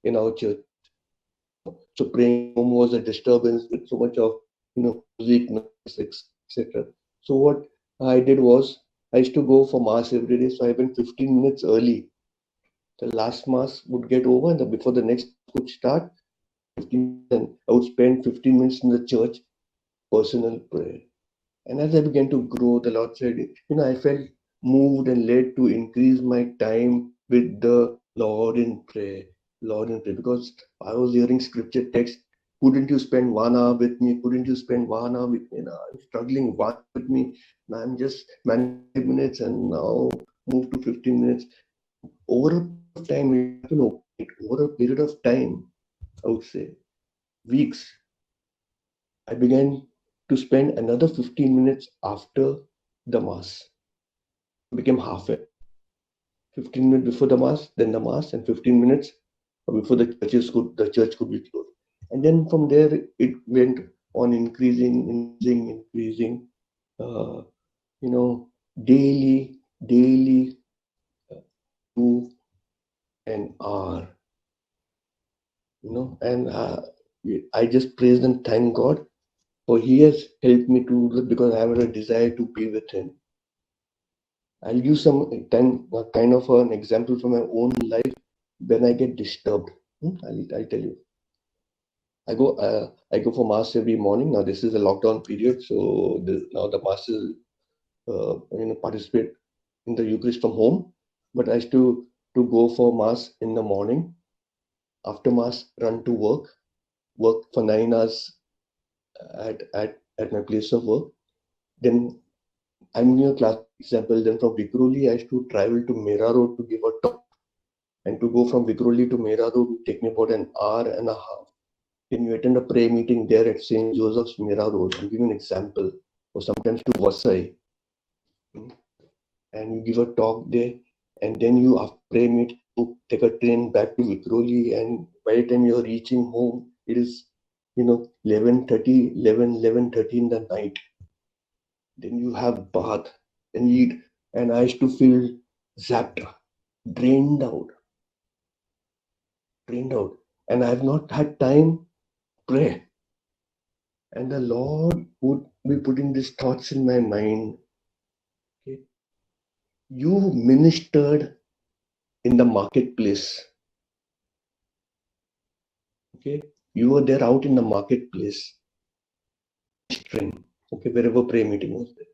in our church. So praying home was a disturbance with so much of music, etc. So what I did was I used to go for mass every day. So I went 15 minutes early. The last mass would get over, and before the next would start, 15 minutes, I would spend 15 minutes in the church, personal prayer. And as I began to grow, the Lord said, I felt moved and led to increase my time with the Lord in prayer. Because I was hearing scripture text. Couldn't you spend 1 hour with me? Couldn't you spend 1 hour with me? Now I'm struggling with me. Now I'm just 5 minutes and now move to 15 minutes. Over a time, over a period of time, I would say weeks, I began to spend another 15 minutes after the mass. It became half an 15 minutes before the mass, then the mass, and 15 minutes before the church could be closed. And then from there it went on increasing, daily, 2 an hour, and I just praise and thank God for He has helped me to do it because I have a desire to be with Him. I'll use kind of an example from my own life when I get disturbed. I'll tell you. I go for mass every morning. Now this is a lockdown period, so now the masses participate in the Eucharist from home. But I used to go for mass in the morning. After mass, run to work for 9 hours at my place of work. Then I'm giving a class example. Then from Vikhroli, I used to travel to Mera Road to give a talk, and to go from Vikhroli to Mera Road would take me about an hour and a half. Then you attend a prayer meeting there at St. Joseph's Mera Road. I'm giving an example, or sometimes to Vasai, and you give a talk there, and then you after prayer meeting you take a train back to Vikhroli, and by the time you're reaching home, it is 11:30 in the night. Then you have bath and eat, and I used to feel zapped, drained out, and I have not had time to pray. And the Lord would be putting these thoughts in my mind. Okay. You ministered in the marketplace. Okay, you were there out in the marketplace, okay, wherever prayer meeting was there.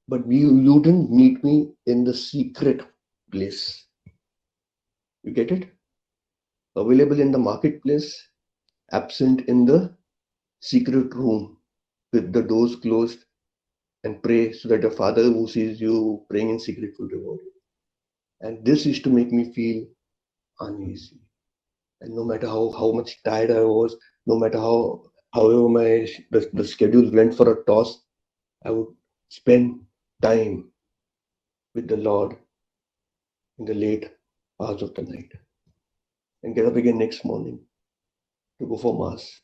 But you didn't meet me in the secret place. You get it? Available in the marketplace, absent in the secret room with the doors closed, and pray so that the Father who sees you praying in secret will reward you. And this used to make me feel uneasy. And no matter how much tired I was, no matter however the schedule went for a toss, I would spend time with the Lord in the late hours of the night and get up again next morning to go for mass.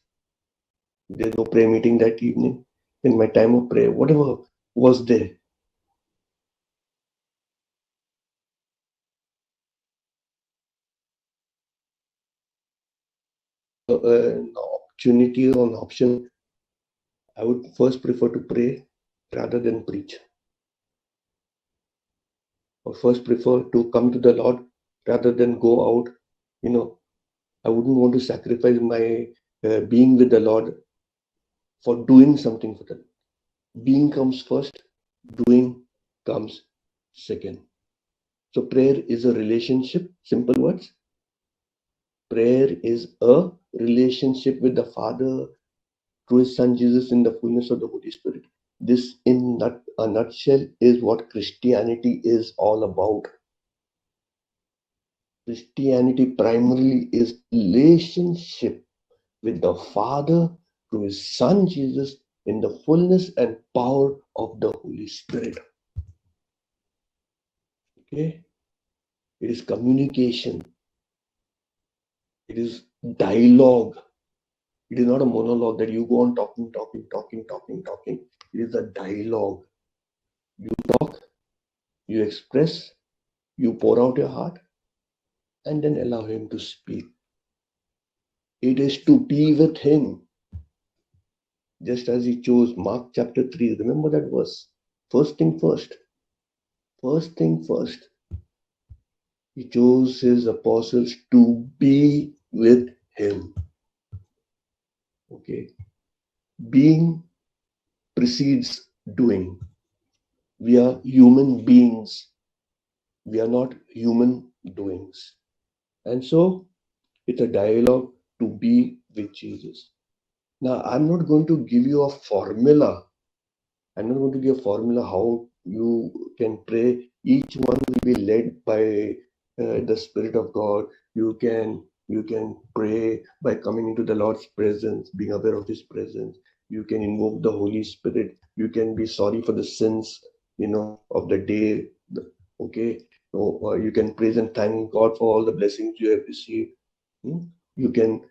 If there's no prayer meeting that evening, in my time of prayer, whatever was there, an opportunity or an option, I would first prefer to pray rather than preach. Or first prefer to come to the Lord rather than go out. I wouldn't want to sacrifice my being with the Lord for doing something for them. Being comes first, doing comes second. So prayer is a relationship, simple words. Prayer is a relationship with the Father through His Son Jesus in the fullness of the Holy Spirit. This, in a nutshell, is what Christianity is all about. Christianity primarily is relationship with the Father through His Son Jesus in the fullness and power of the Holy Spirit. Okay? It is communication. It is dialogue. It is not a monologue that you go on talking. It is a dialogue. You talk, you express, you pour out your heart, and then allow Him to speak. It is to be with Him. Just as He chose Mark chapter 3. Remember that verse. First thing first. He chose His apostles to be with Him. Okay. Being precedes doing. We are human beings. We are not human doings. And so it's a dialogue to be with Jesus. Now, I'm not going to give you a formula. I'm not going to give a formula how you can pray. Each one will be led by the Spirit of God. You can pray by coming into the Lord's presence, being aware of His presence. You can invoke the Holy Spirit. You can be sorry for the sins, of the day. Okay. So, you can praise and thank God for all the blessings you have received. You can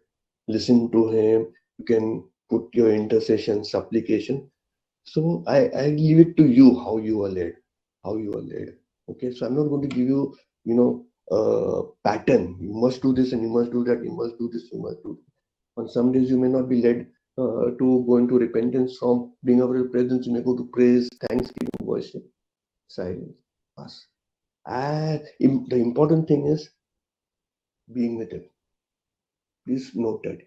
listen to Him. You can put your intercession, supplication. So I leave it to you how you are led, how you are led. Okay, so I'm not going to give you, pattern. You must do this and you must do that. You must do this. You must do. On some days you may not be led to go into repentance from being out of His presence. You may go to praise, thanksgiving, worship, silence, us. The important thing is being with Him. Please note that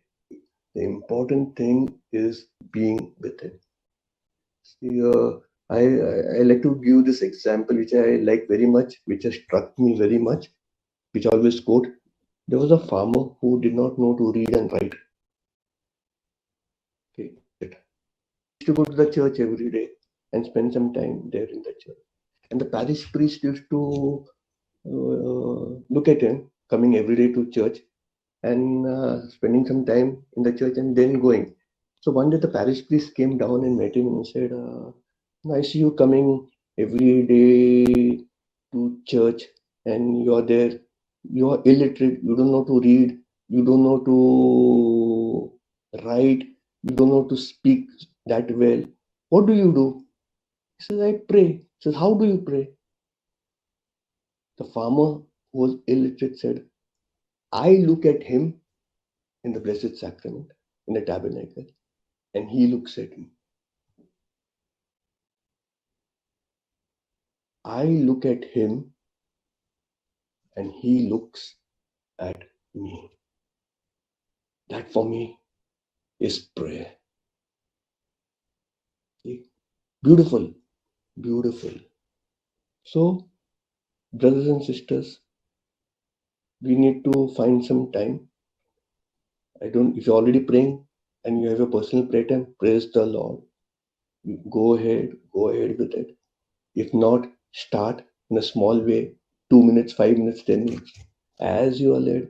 the important thing is being with Him. See, I like to give this example, which I like very much, which has struck me very much, which I always quote. There was a farmer who did not know to read and write. Okay. He used to go to the church every day and spend some time there in the church. And the parish priest used to look at him coming every day to church and spending some time in the church and then going. So one day the parish priest came down and met him and said, I see you coming every day to church and you're there. You're illiterate. You don't know to read. You don't know to write. You don't know to speak that well. What do you do? He says, I pray. He says, how do you pray? The farmer who was illiterate said, I look at him in the Blessed Sacrament, in the tabernacle, and he looks at me. I look at him and he looks at me. That for me is prayer. See? Beautiful, beautiful. So, brothers and sisters, we need to find some time. If you're already praying and you have a personal prayer time, praise the Lord. Go ahead with it. If not, start in a small way, 2 minutes, 5 minutes, 10 minutes. As you are led,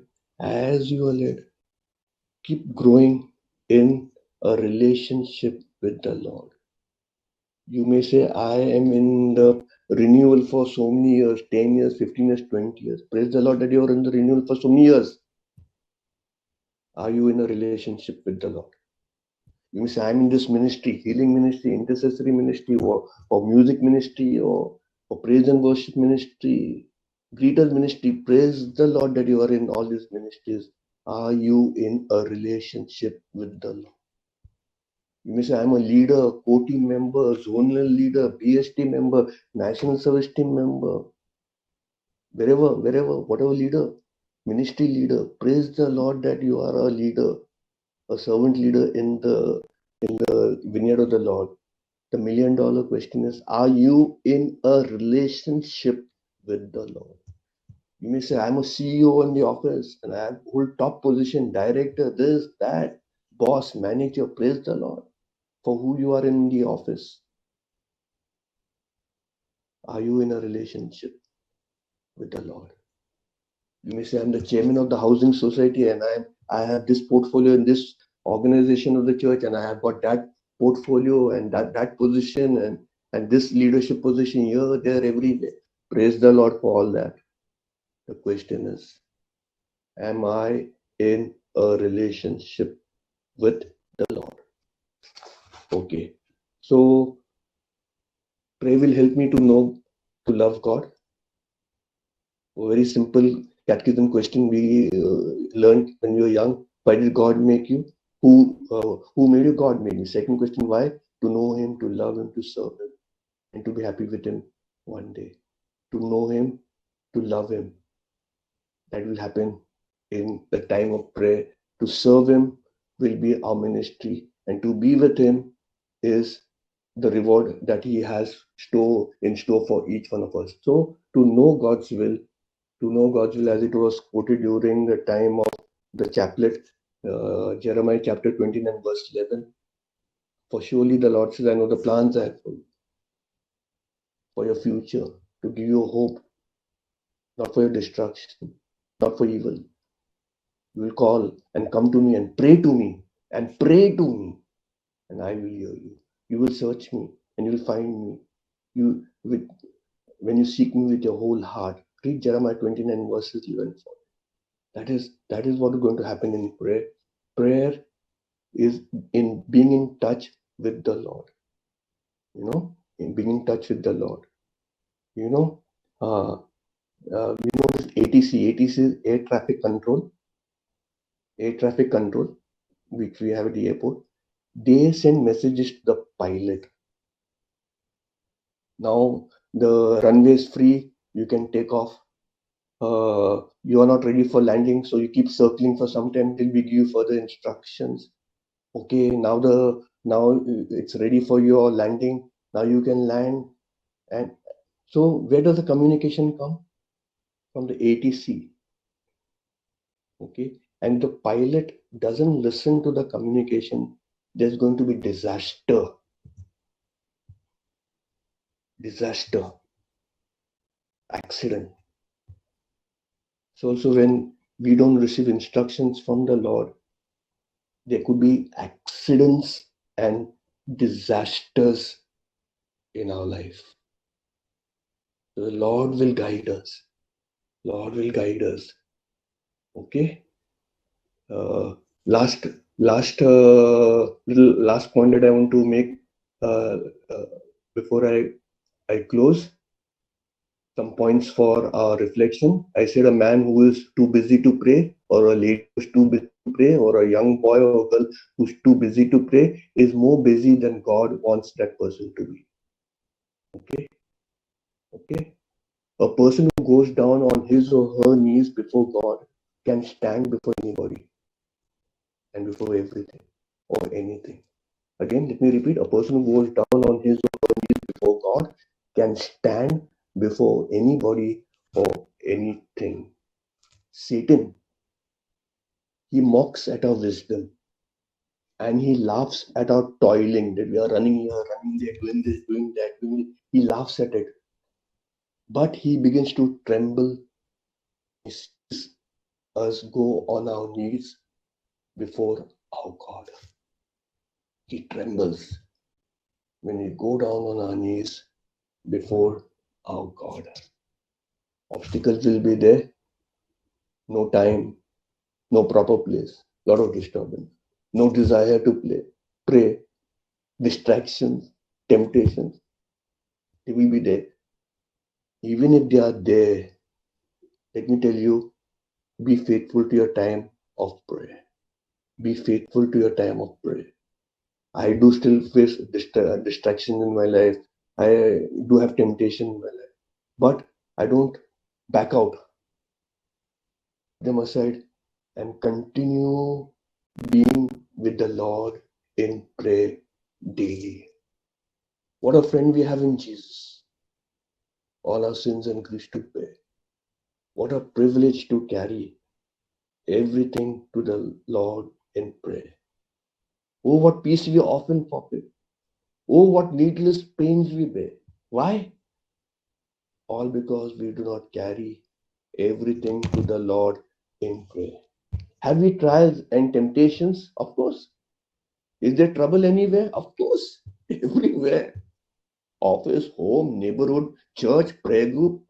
keep growing in a relationship with the Lord. You may say, I am in the renewal for so many years, 10 years, 15 years, 20 years. Praise the Lord that you are in the renewal for so many years. Are you in a relationship with the Lord? You may say, I'm in this ministry, healing ministry, intercessory ministry, or music ministry, or praise and worship ministry, greeters ministry. Praise the Lord that you are in all these ministries. Are you in a relationship with the Lord? You may say, I'm a leader, co-team member, zonal leader, BST member, national service team member, wherever, whatever leader, ministry leader. Praise the Lord that you are a leader, a servant leader in the vineyard of the Lord. The $1 million question is, are you in a relationship with the Lord? You may say, I'm a CEO in the office and I hold top position, director, this, that, boss, manager. Praise the Lord for who you are in the office. Are you in a relationship with the Lord? You may say, I'm the chairman of the housing society and I have this portfolio in this organization of the church and I have got that portfolio and that position and this leadership position here, there, everywhere. Praise the Lord for all that. The question is, am I in a relationship with the Lord? Okay. So prayer will help me to know to love God. A very simple catechism question we learned when we were young. Why did God make you? Who made you? God made you. Second question, why? To know Him, to love Him, to serve Him, and to be happy with Him one day. To know Him, to love Him. That will happen in the time of prayer. To serve Him will be our ministry, and to be with Him is the reward that He has in store for each one of us. So to know God's will, as it was quoted during the time of the chaplet, Jeremiah chapter 29 verse 11. For surely the Lord says, I know the plans I have for your future, to give you hope, not for your destruction, not for evil. You will call and come to me and pray to me, and I will hear you. You will search me and you will find me. When you seek me with your whole heart. Read Jeremiah 29 verses 11. That is what is going to happen in prayer. Prayer is in being in touch with the Lord. In being in touch with the Lord. We know this ATC. ATC is air traffic control. Air traffic control, which we have at the airport. They send messages to the pilot. Now the runway is free. You can take off. You are not ready for landing, so you keep circling for some time till we give you further instructions. Okay, now it's ready for your landing. Now you can land. And so where does the communication come? From the ATC. Okay, and the pilot doesn't listen to the communication. There's going to be disaster, accident. So also when we don't receive instructions from the Lord, there could be accidents and disasters in our life. So the Lord will guide us. Okay. Last point that I want to make before I close. Some points for our reflection. I said a man who is too busy to pray, or a lady who is too busy to pray, or a young boy or girl who's too busy to pray is more busy than God wants that person to be. Okay. A person who goes down on his or her knees before God can stand before anybody and before everything or anything. Again, let me repeat, a person who goes down on his or her knees before God can stand before anybody or anything. Satan, he mocks at our wisdom and he laughs at our toiling, that we are running here, running there, doing this, doing that, doing it. He laughs at it. But he begins to tremble. He sees us go on our knees before our God. He trembles when we go down on our knees before our God. Obstacles will be there. No time, no proper place, lot of disturbance, no desire to pray, distractions, temptations. They will be there. Even if they are there, let me tell you, be faithful to your time of prayer. Be faithful to your time of prayer. I do still face distractions in my life. I do have temptation in my life. But I don't back out. Them aside and continue being with the Lord in prayer daily. What a friend we have in Jesus. All our sins and griefs to bear. What a privilege to carry everything to the Lord in prayer. Oh, what peace we often forfeit. Oh, what needless pains we bear. Why? All because we do not carry everything to the Lord in prayer. Have we trials and temptations? Of course. Is there trouble anywhere? Of course. Everywhere. Office, home, neighborhood, church, prayer group,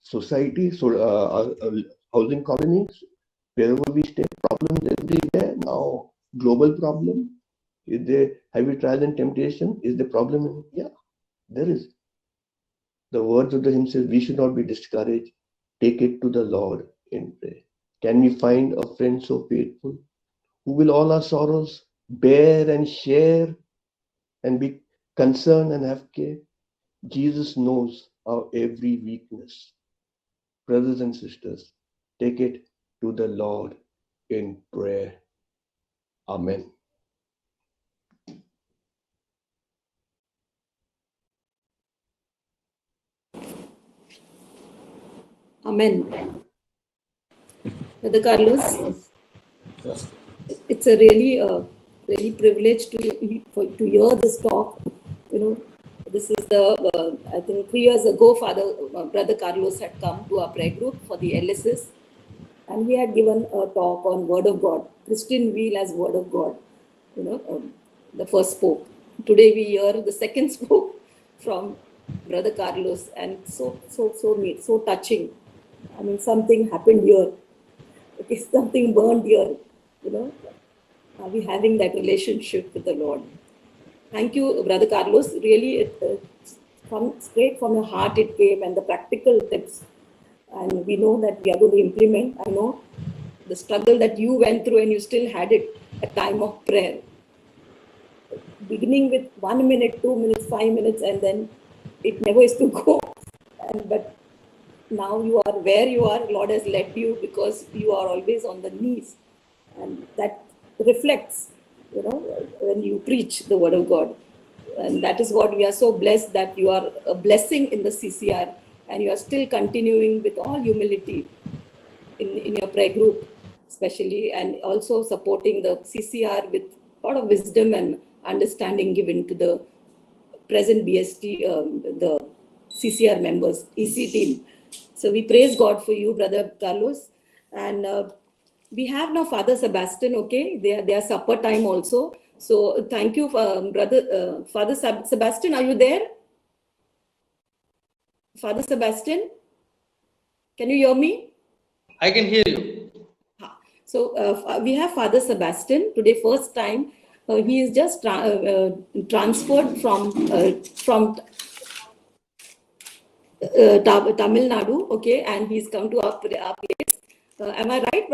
society, housing colonies, wherever we stay, problems everywhere. Now, global problem. Is there, have we trials and temptation? Is the problem? Yeah, there is. The words of the hymn says we should not be discouraged. Take it to the Lord in prayer. Can we find a friend so faithful who will all our sorrows bear and share and be concerned and have care? Jesus knows our every weakness. Brothers and sisters, take it to the Lord in prayer. Amen. Amen. Brother Carlos, it's a really privilege to hear this talk. This is I think 3 years ago, Brother Carlos had come to our prayer group for the LSS, and he had given a talk on Word of God, Christian Wheel as Word of God. The first spoke. Today we hear the second spoke from Brother Carlos, and so neat, so touching. I mean, something happened here. Okay, something burned here. are we having that relationship with the Lord? Thank you, Brother Carlos. Really, straight from your heart it came, and the practical tips. And we know that we are going to implement. I know the struggle that you went through and you still had it at time of prayer. Beginning with 1 minute, 2 minutes, 5 minutes, and then it never is to go. But now you are where you are. Lord has led you because you are always on the knees. And that reflects, when you preach the word of God. And that is what we are so blessed, that you are a blessing in the CCR and you are still continuing with all humility in your prayer group, especially, and also supporting the CCR with a lot of wisdom and understanding given to the present BST, the CCR members, EC team. So we praise God for you, Brother Carlos. And we have now Father Sebastian, okay? They are supper time also. So thank you, Brother Father Sebastian. Are you there? Father Sebastian, can you hear me? I can hear you. So we have Father Sebastian today. First time he is just transferred from Tamil Nadu, okay, and he's come to our place. Am I right,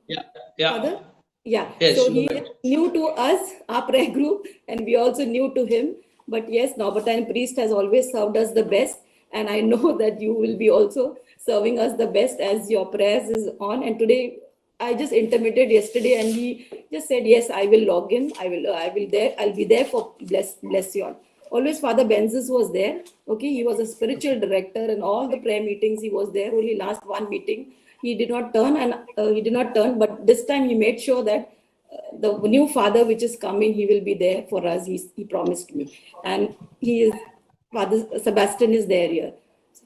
Yeah. Father? Yeah. Yes, So he is new to us, our prayer group, and we also new to him. But yes, Naubatine priest has always served us the best, and I know that you will be also serving us the best as your prayers is on. And today, I just intimated yesterday, and he just said, "Yes, I will log in. I'll be there for bless you all." Always Father Benzis was there. Okay, he was a spiritual director, and all the prayer meetings he was there. Only last one meeting he did not turn, but this time he made sure that the new father which is coming, he will be there for us. He promised me, and Father Sebastian is there here.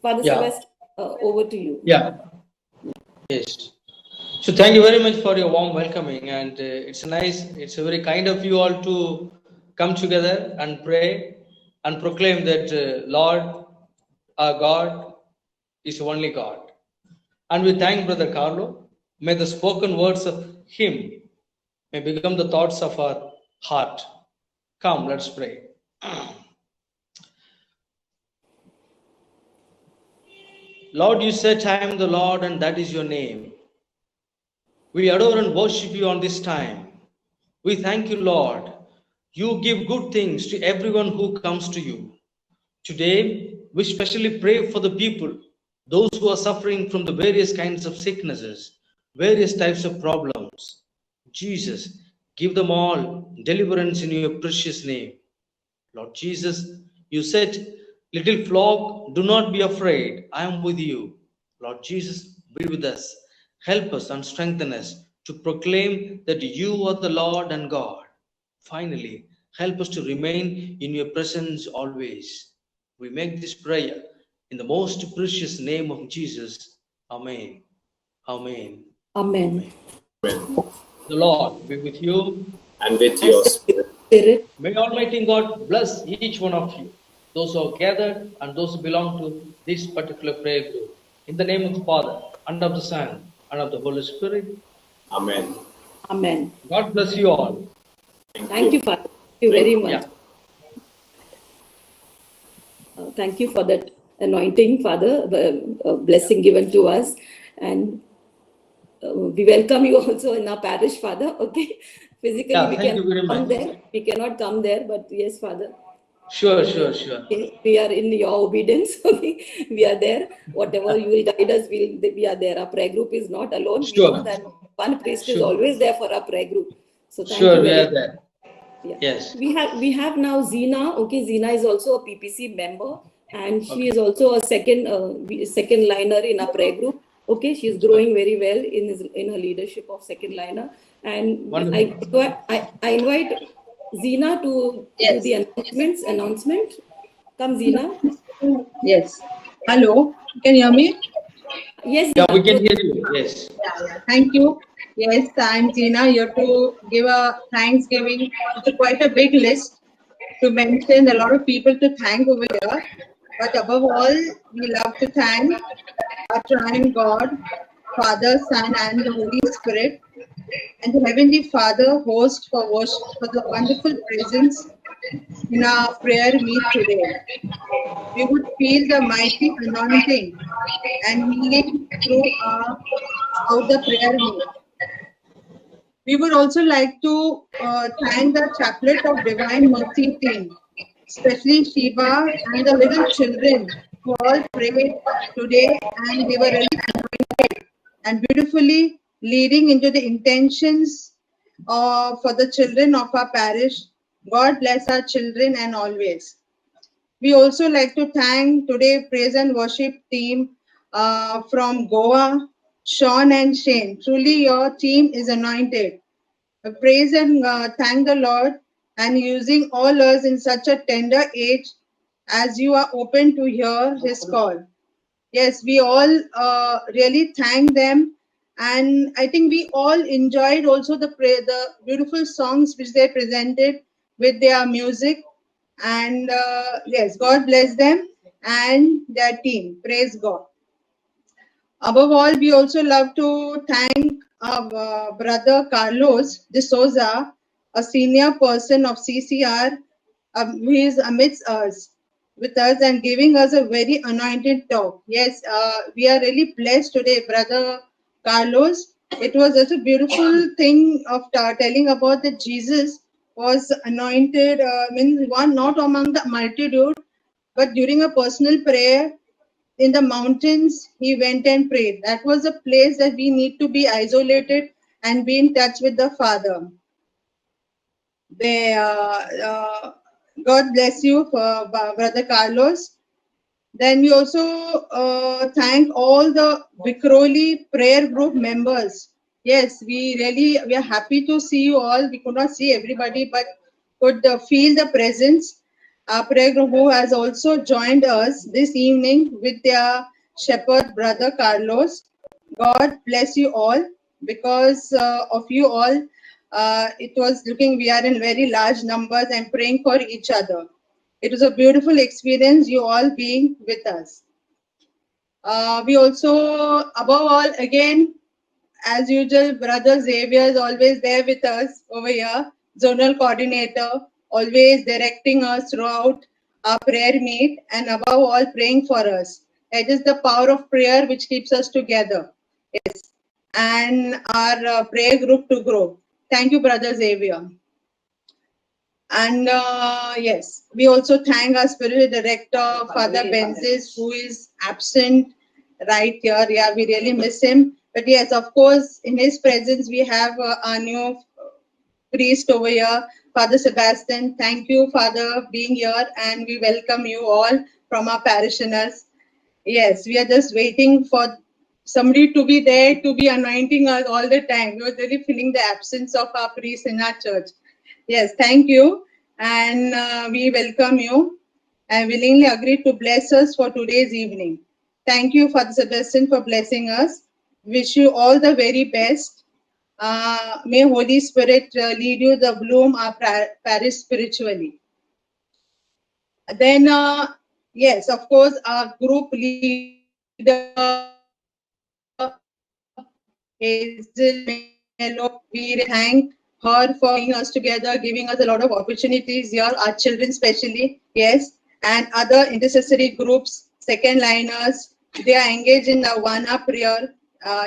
Father Sebastian, over to you. Yeah. Yes. So thank you very much for your warm welcoming, and it's very kind of you all to come together and pray and proclaim that Lord, our God, is only God. And we thank Brother Carlo. May the spoken words of him may become the thoughts of our heart. Come, let's pray. Lord, you said, I am the Lord, and that is your name. We adore and worship you on this time. We thank you, Lord. You give good things to everyone who comes to you. Today, we specially pray for the people, those who are suffering from the various kinds of sicknesses, various types of problems. Jesus, give them all deliverance in your precious name. Lord Jesus, you said, little flock, do not be afraid. I am with you. Lord Jesus, be with us. Help us and strengthen us to proclaim that you are the Lord and God. Finally, help us to remain in your presence always. We make this prayer in the most precious name of Jesus. Amen. Amen. Amen. The Lord be with you. And with your spirit. May Almighty God bless each one of you, those who are gathered and those who belong to this particular prayer group. In the name of the Father, and of the Son, and of the Holy Spirit. Amen. Amen. God bless you all. Thank you, Father. Thank you very much. Yeah. Thank you for that anointing, Father, blessing given to us. And we welcome you also in our parish, Father. Okay. Physically, Yeah, we thank you can very come much. there. We cannot come there, but yes, Father. Sure. Okay. We are in your obedience. Okay. We are there. Whatever you will guide us, we are there. Our prayer group is not alone. Sure. We know that one priest is Sure. always there for our prayer group. So thank Sure, you we very are much. there. Yeah. Yes. We have now Zina. Okay, Zina is also a PPC member, and she is also a second liner in our prayer group. Okay, she is growing very well in her leadership of second liner. And Wonderful. I invite Zina to do the announcement. Come, Zina. Yes. Hello. Can you hear me? Yes, Yeah, Zina. we can hear you. Yes. Yeah. Thank you. Yes, I'm Gina here to give a Thanksgiving. It's quite a big list to mention, a lot of people to thank over here. But above all, we love to thank our triune God, Father, Son, and the Holy Spirit. and the Heavenly Father host for worship, for the wonderful presence in our prayer meet today. We would feel the mighty anointing and healing throughout the prayer meet. We would also like to thank the Chaplet of Divine Mercy team, especially Shiva and the little children who all prayed today, and they were really anointed and beautifully leading into the intentions for the children of our parish. God bless our children and always. We also like to thank today praise and worship team from Goa, Sean and Shane. Truly your team is anointed. Praise and thank the Lord and using all us in such a tender age as you are open to hear his call. Yes, we all really thank them, and I think we all enjoyed also the beautiful songs which they presented with their music. And yes, God bless them and their team. Praise God. Above all, we also love to thank our brother Carlos de Souza, a senior person of CCR, who is amidst us, with us and giving us a very anointed talk. Yes, we are really blessed today, brother Carlos. It was such a beautiful thing of telling about that Jesus was anointed, means one not among the multitude, but during a personal prayer in the mountains, he went and prayed. That was a place that we need to be isolated and be in touch with the Father. God bless you, for Brother Carlos. Then we also thank all the Vikroli prayer group members. Yes, we are happy to see you all. We could not see everybody, but could feel the presence. Our prayer group who has also joined us this evening with their shepherd brother Carlos. God bless you all. Because of you all, it was looking we are in very large numbers and praying for each other. It was a beautiful experience, you all being with us. We also, above all, again, as usual, Brother Xavier is always there with us over here, zonal coordinator, always directing us throughout our prayer meet, and above all, praying for us. It is the power of prayer which keeps us together. Yes. And our prayer group to grow. Thank you, Brother Xavier. And yes, we also thank our spiritual director, Father Benzis, who is absent right here. Yeah, we really miss him. But yes, of course, in his presence, we have our new priest over here, Father Sebastian. Thank you, Father, being here, and we welcome you all from our parishioners. Yes, we are just waiting for somebody to be there to be anointing us all the time. We were really feeling the absence of our priest in our church. Yes, thank you. And we welcome you and willingly agree to bless us for today's evening. Thank you, Father Sebastian, for blessing us. Wish you all the very best. May Holy Spirit lead you the bloom our parish spiritually. Then, yes, of course, our group leader, Hazel Melo, we thank her for bringing us together, giving us a lot of opportunities here, our children especially, yes, and other intercessory groups, second liners, they are engaged in the Vana prayer.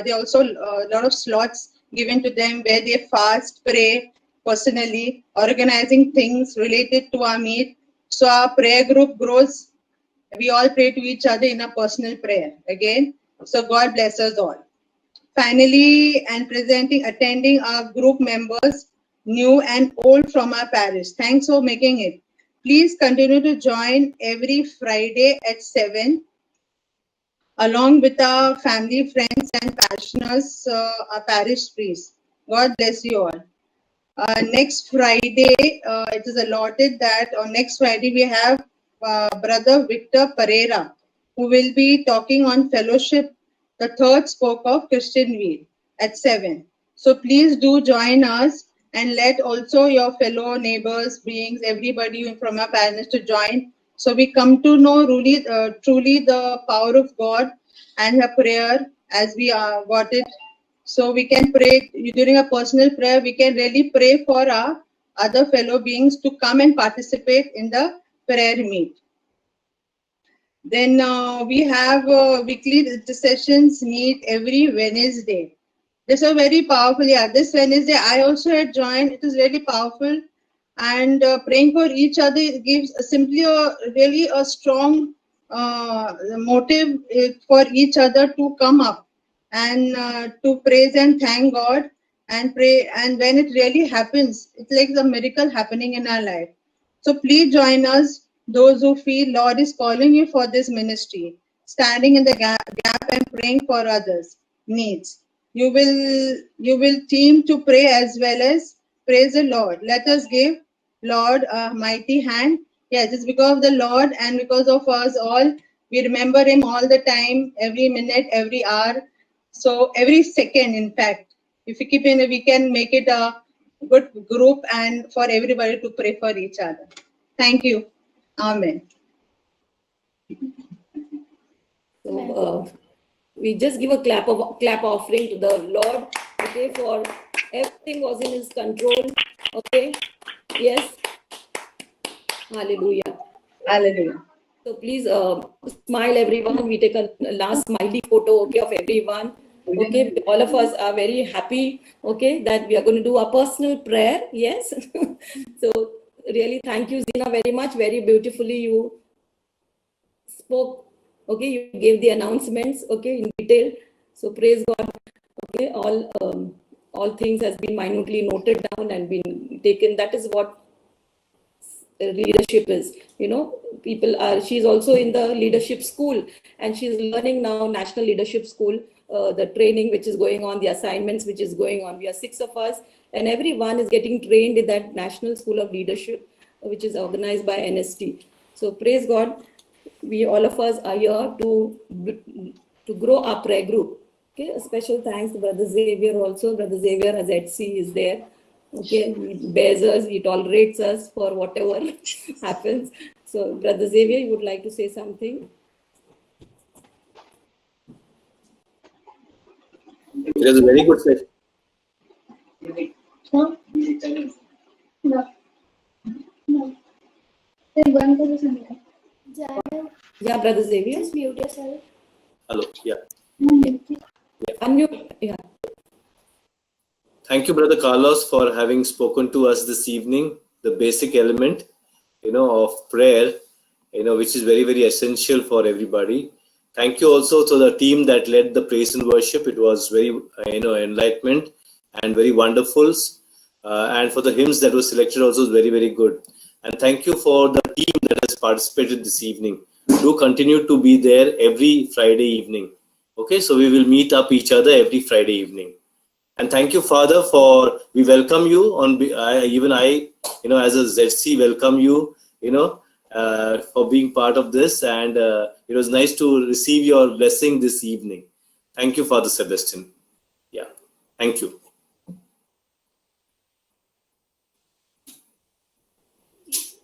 They also a lot of slots given to them where they fast, pray personally, organizing things related to our meet. So our prayer group grows. We all pray to each other in a personal prayer again. So God bless us all. Finally, and attending our group members, new and old from our parish. Thanks for making it. Please continue to join every Friday at 7, along with our family, friends, and parishioners, our parish priests. God bless you all. Next Friday, it is allotted that on next Friday we have Brother Victor Pereira, who will be talking on fellowship, the third spoke of Christian Weed at 7. So please do join us and let also your fellow neighbors, beings, everybody from our parents to join. So we come to know really, truly the power of God and her prayer as we got it So we can pray during a personal prayer. We can really pray for our other fellow beings to come and participate in the prayer meet. Then we have weekly sessions meet every Wednesday. This is very powerful. Yeah, this Wednesday I also had joined. It is really powerful, and praying for each other gives simply really a strong motive for each other to come up and to praise and thank God and pray. And when it really happens, it's like a miracle happening in our life. So please join us, those who feel Lord is calling you for this ministry, standing in the gap and praying for others' needs. You will team to pray as well as praise the Lord. Let us give Lord a mighty hand. Yes, it's because of the Lord and because of us all. We remember Him all the time, every minute, every hour. So every second, in fact, if we keep in, we can make it a good group and for everybody to pray for each other. Thank you. Amen. So we just give a clap offering to the Lord. Okay, for everything was in His control. Okay, yes. Hallelujah. Hallelujah. So please smile, everyone. We take a last smiley photo, okay, of everyone. Okay, all of us are very happy, okay, that we are going to do a personal prayer. Yes. So really, thank you, Zina, very much. Very beautifully you spoke. Okay, you gave the announcements, okay, in detail. So praise God. Okay, all things has been minutely noted down and been taken. That is what leadership is. You know, she's also in the leadership school and she's learning now National Leadership School, the training which is going on, the assignments which is going on. We are 6 of us and everyone is getting trained in that National School of Leadership, which is organized by NST. So praise God. We all of us are here to grow our prayer group. Okay, a special thanks to Brother Xavier also. Brother Xavier as HC is there. Okay, he bears us, he tolerates us for whatever happens. So, Brother Xavier, you would like to say something? It was a very good session. Yeah, Brother Xavier. Just mute yourself. Hello. Yeah. Unmute. Yeah. Thank you, Brother Carlos, for having spoken to us this evening. The basic element, of prayer, which is very, very essential for everybody. Thank you also to the team that led the praise and worship. It was very, enlightenment and very wonderful. And for the hymns that were selected also was very, very good. And thank you for the team that has participated this evening. Do continue to be there every Friday evening. Okay, so we will meet up each other every Friday evening. And thank you, Father, for we welcome you on even I, as a ZC, welcome you, for being part of this. And it was nice to receive your blessing this evening. Thank you, Father Sebastian. Yeah, thank you.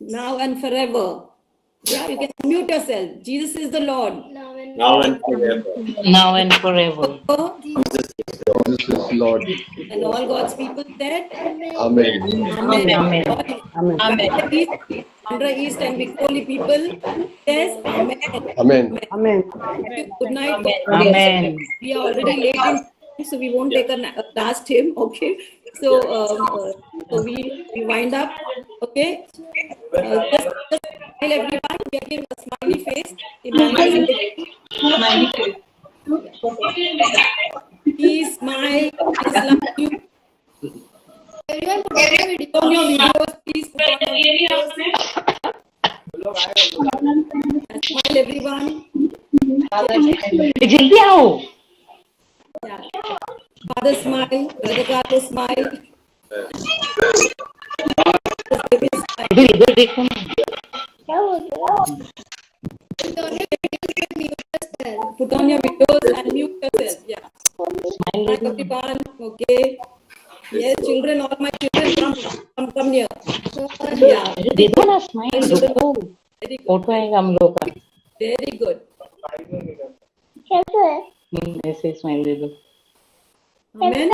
Now and forever. Yeah, you can mute yourself. Jesus is the Lord. Now and forever. Now and forever. Jesus is Lord. And all God's people said, Amen. Amen. Amen. Amen. Amen. Andhra East and Vikoli people, yes, Amen. Amen. Amen. Good night. Amen. We are already late in time, so we won't take a last hymn. Okay. So, so we wind up. Okay. Just smile, everyone. We are giving a smiley face. Please smile. Please love you. Everyone put on your Put on your videos. Please put on your videos. And smile, everyone. जल्दी आओ. Yeah. Father smile. Brother Carlos smile. इधर देखो. Put on your videos and mute yourself. Yeah. Hi, everyone. Okay. Yes, children, all my children, come here. Yeah. दे दो ना smile. रुको. Very good. Photo आएगा हम लोग का. Very good. ऐसे स्माइल दे दो. Amen.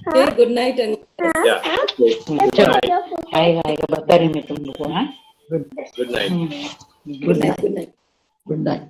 Okay, good night and Yeah. आएगा आएगा बता रही मैं तुम लोग को हाँ Good night. good night. Good night. Good night.